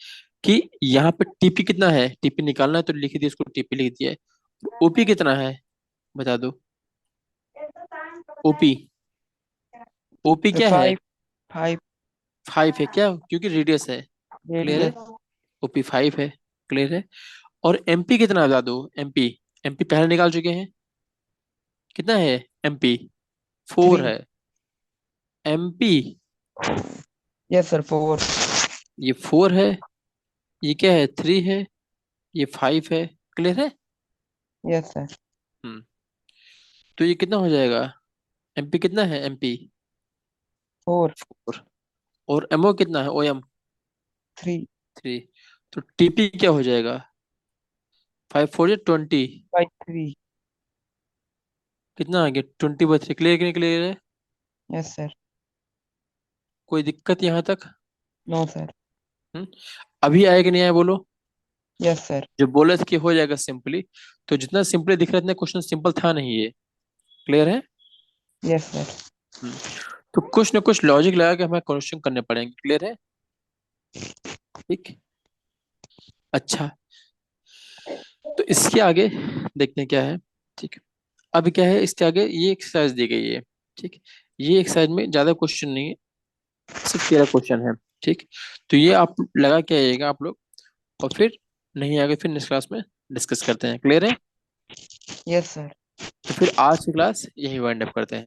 कि यहाँ पे टीपी कितना है? टीपी निकालना है तो लिख दिया, उसको टीपी लिख दिया है। ओपी कितना है? बता दो। ओपी, ओपी तो क्या है? 5 फाइव है क्या? क्योंकि रेडियस है। क्लियर है? रेडियस। ओपी फाइव है। क्लियर है? और एमपी कितना बता दो। एमपी, एमपी पहले निकाल चुके हैं। कितना है एमपी? फोर 3। है एमपी। Yes sir 4। ये फोर है, ये क्या है? थ्री है, ये फाइव है। क्लियर है? Yes sir. हम्म। तो ये कितना हो जाएगा? एमपी कितना है? एमपी 4। फोर। और एमओ कितना है? O M 3 three. तो टीपी क्या हो जाएगा? Five four 20। बाई 3। कितना आ गया? 20/3। क्लियर कि नहीं क्लियर है? Yes sir. कोई दिक्कत यहाँ तक? No sir. हम्म। अभी आया कि नहीं आया? बोलो। Yes sir. जो बोला था कि हो जाएगा सिंपली, तो जितना सिंपली दिख रहा है इतना क्वेश्चन सिंपल था नहीं ये। क्लियर है? Yes sir. हम्म। तो कुछ ना कुछ लॉजिक लगा के हमें क्वेश्चन करने पड़ेंगे। क्लियर है? ठीक। अच्छा, तो इसके आगे देखते हैं क्या है। ठीक। अब क्या है इसके आगे? ये एक्सरसाइज दी गई है। ठीक। ये एक्सरसाइज में ज्यादा क्वेश्चन नहीं है, सिर्फ 13 क्वेश्चन है। ठीक। तो ये आप लगा के आइएगा आप लोग, और फिर नहीं आगे फिर नेक्स्ट क्लास में डिस्कस करते हैं। क्लियर है? Yes sir. तो फिर आज की क्लास यही वाइंड अप करते हैं।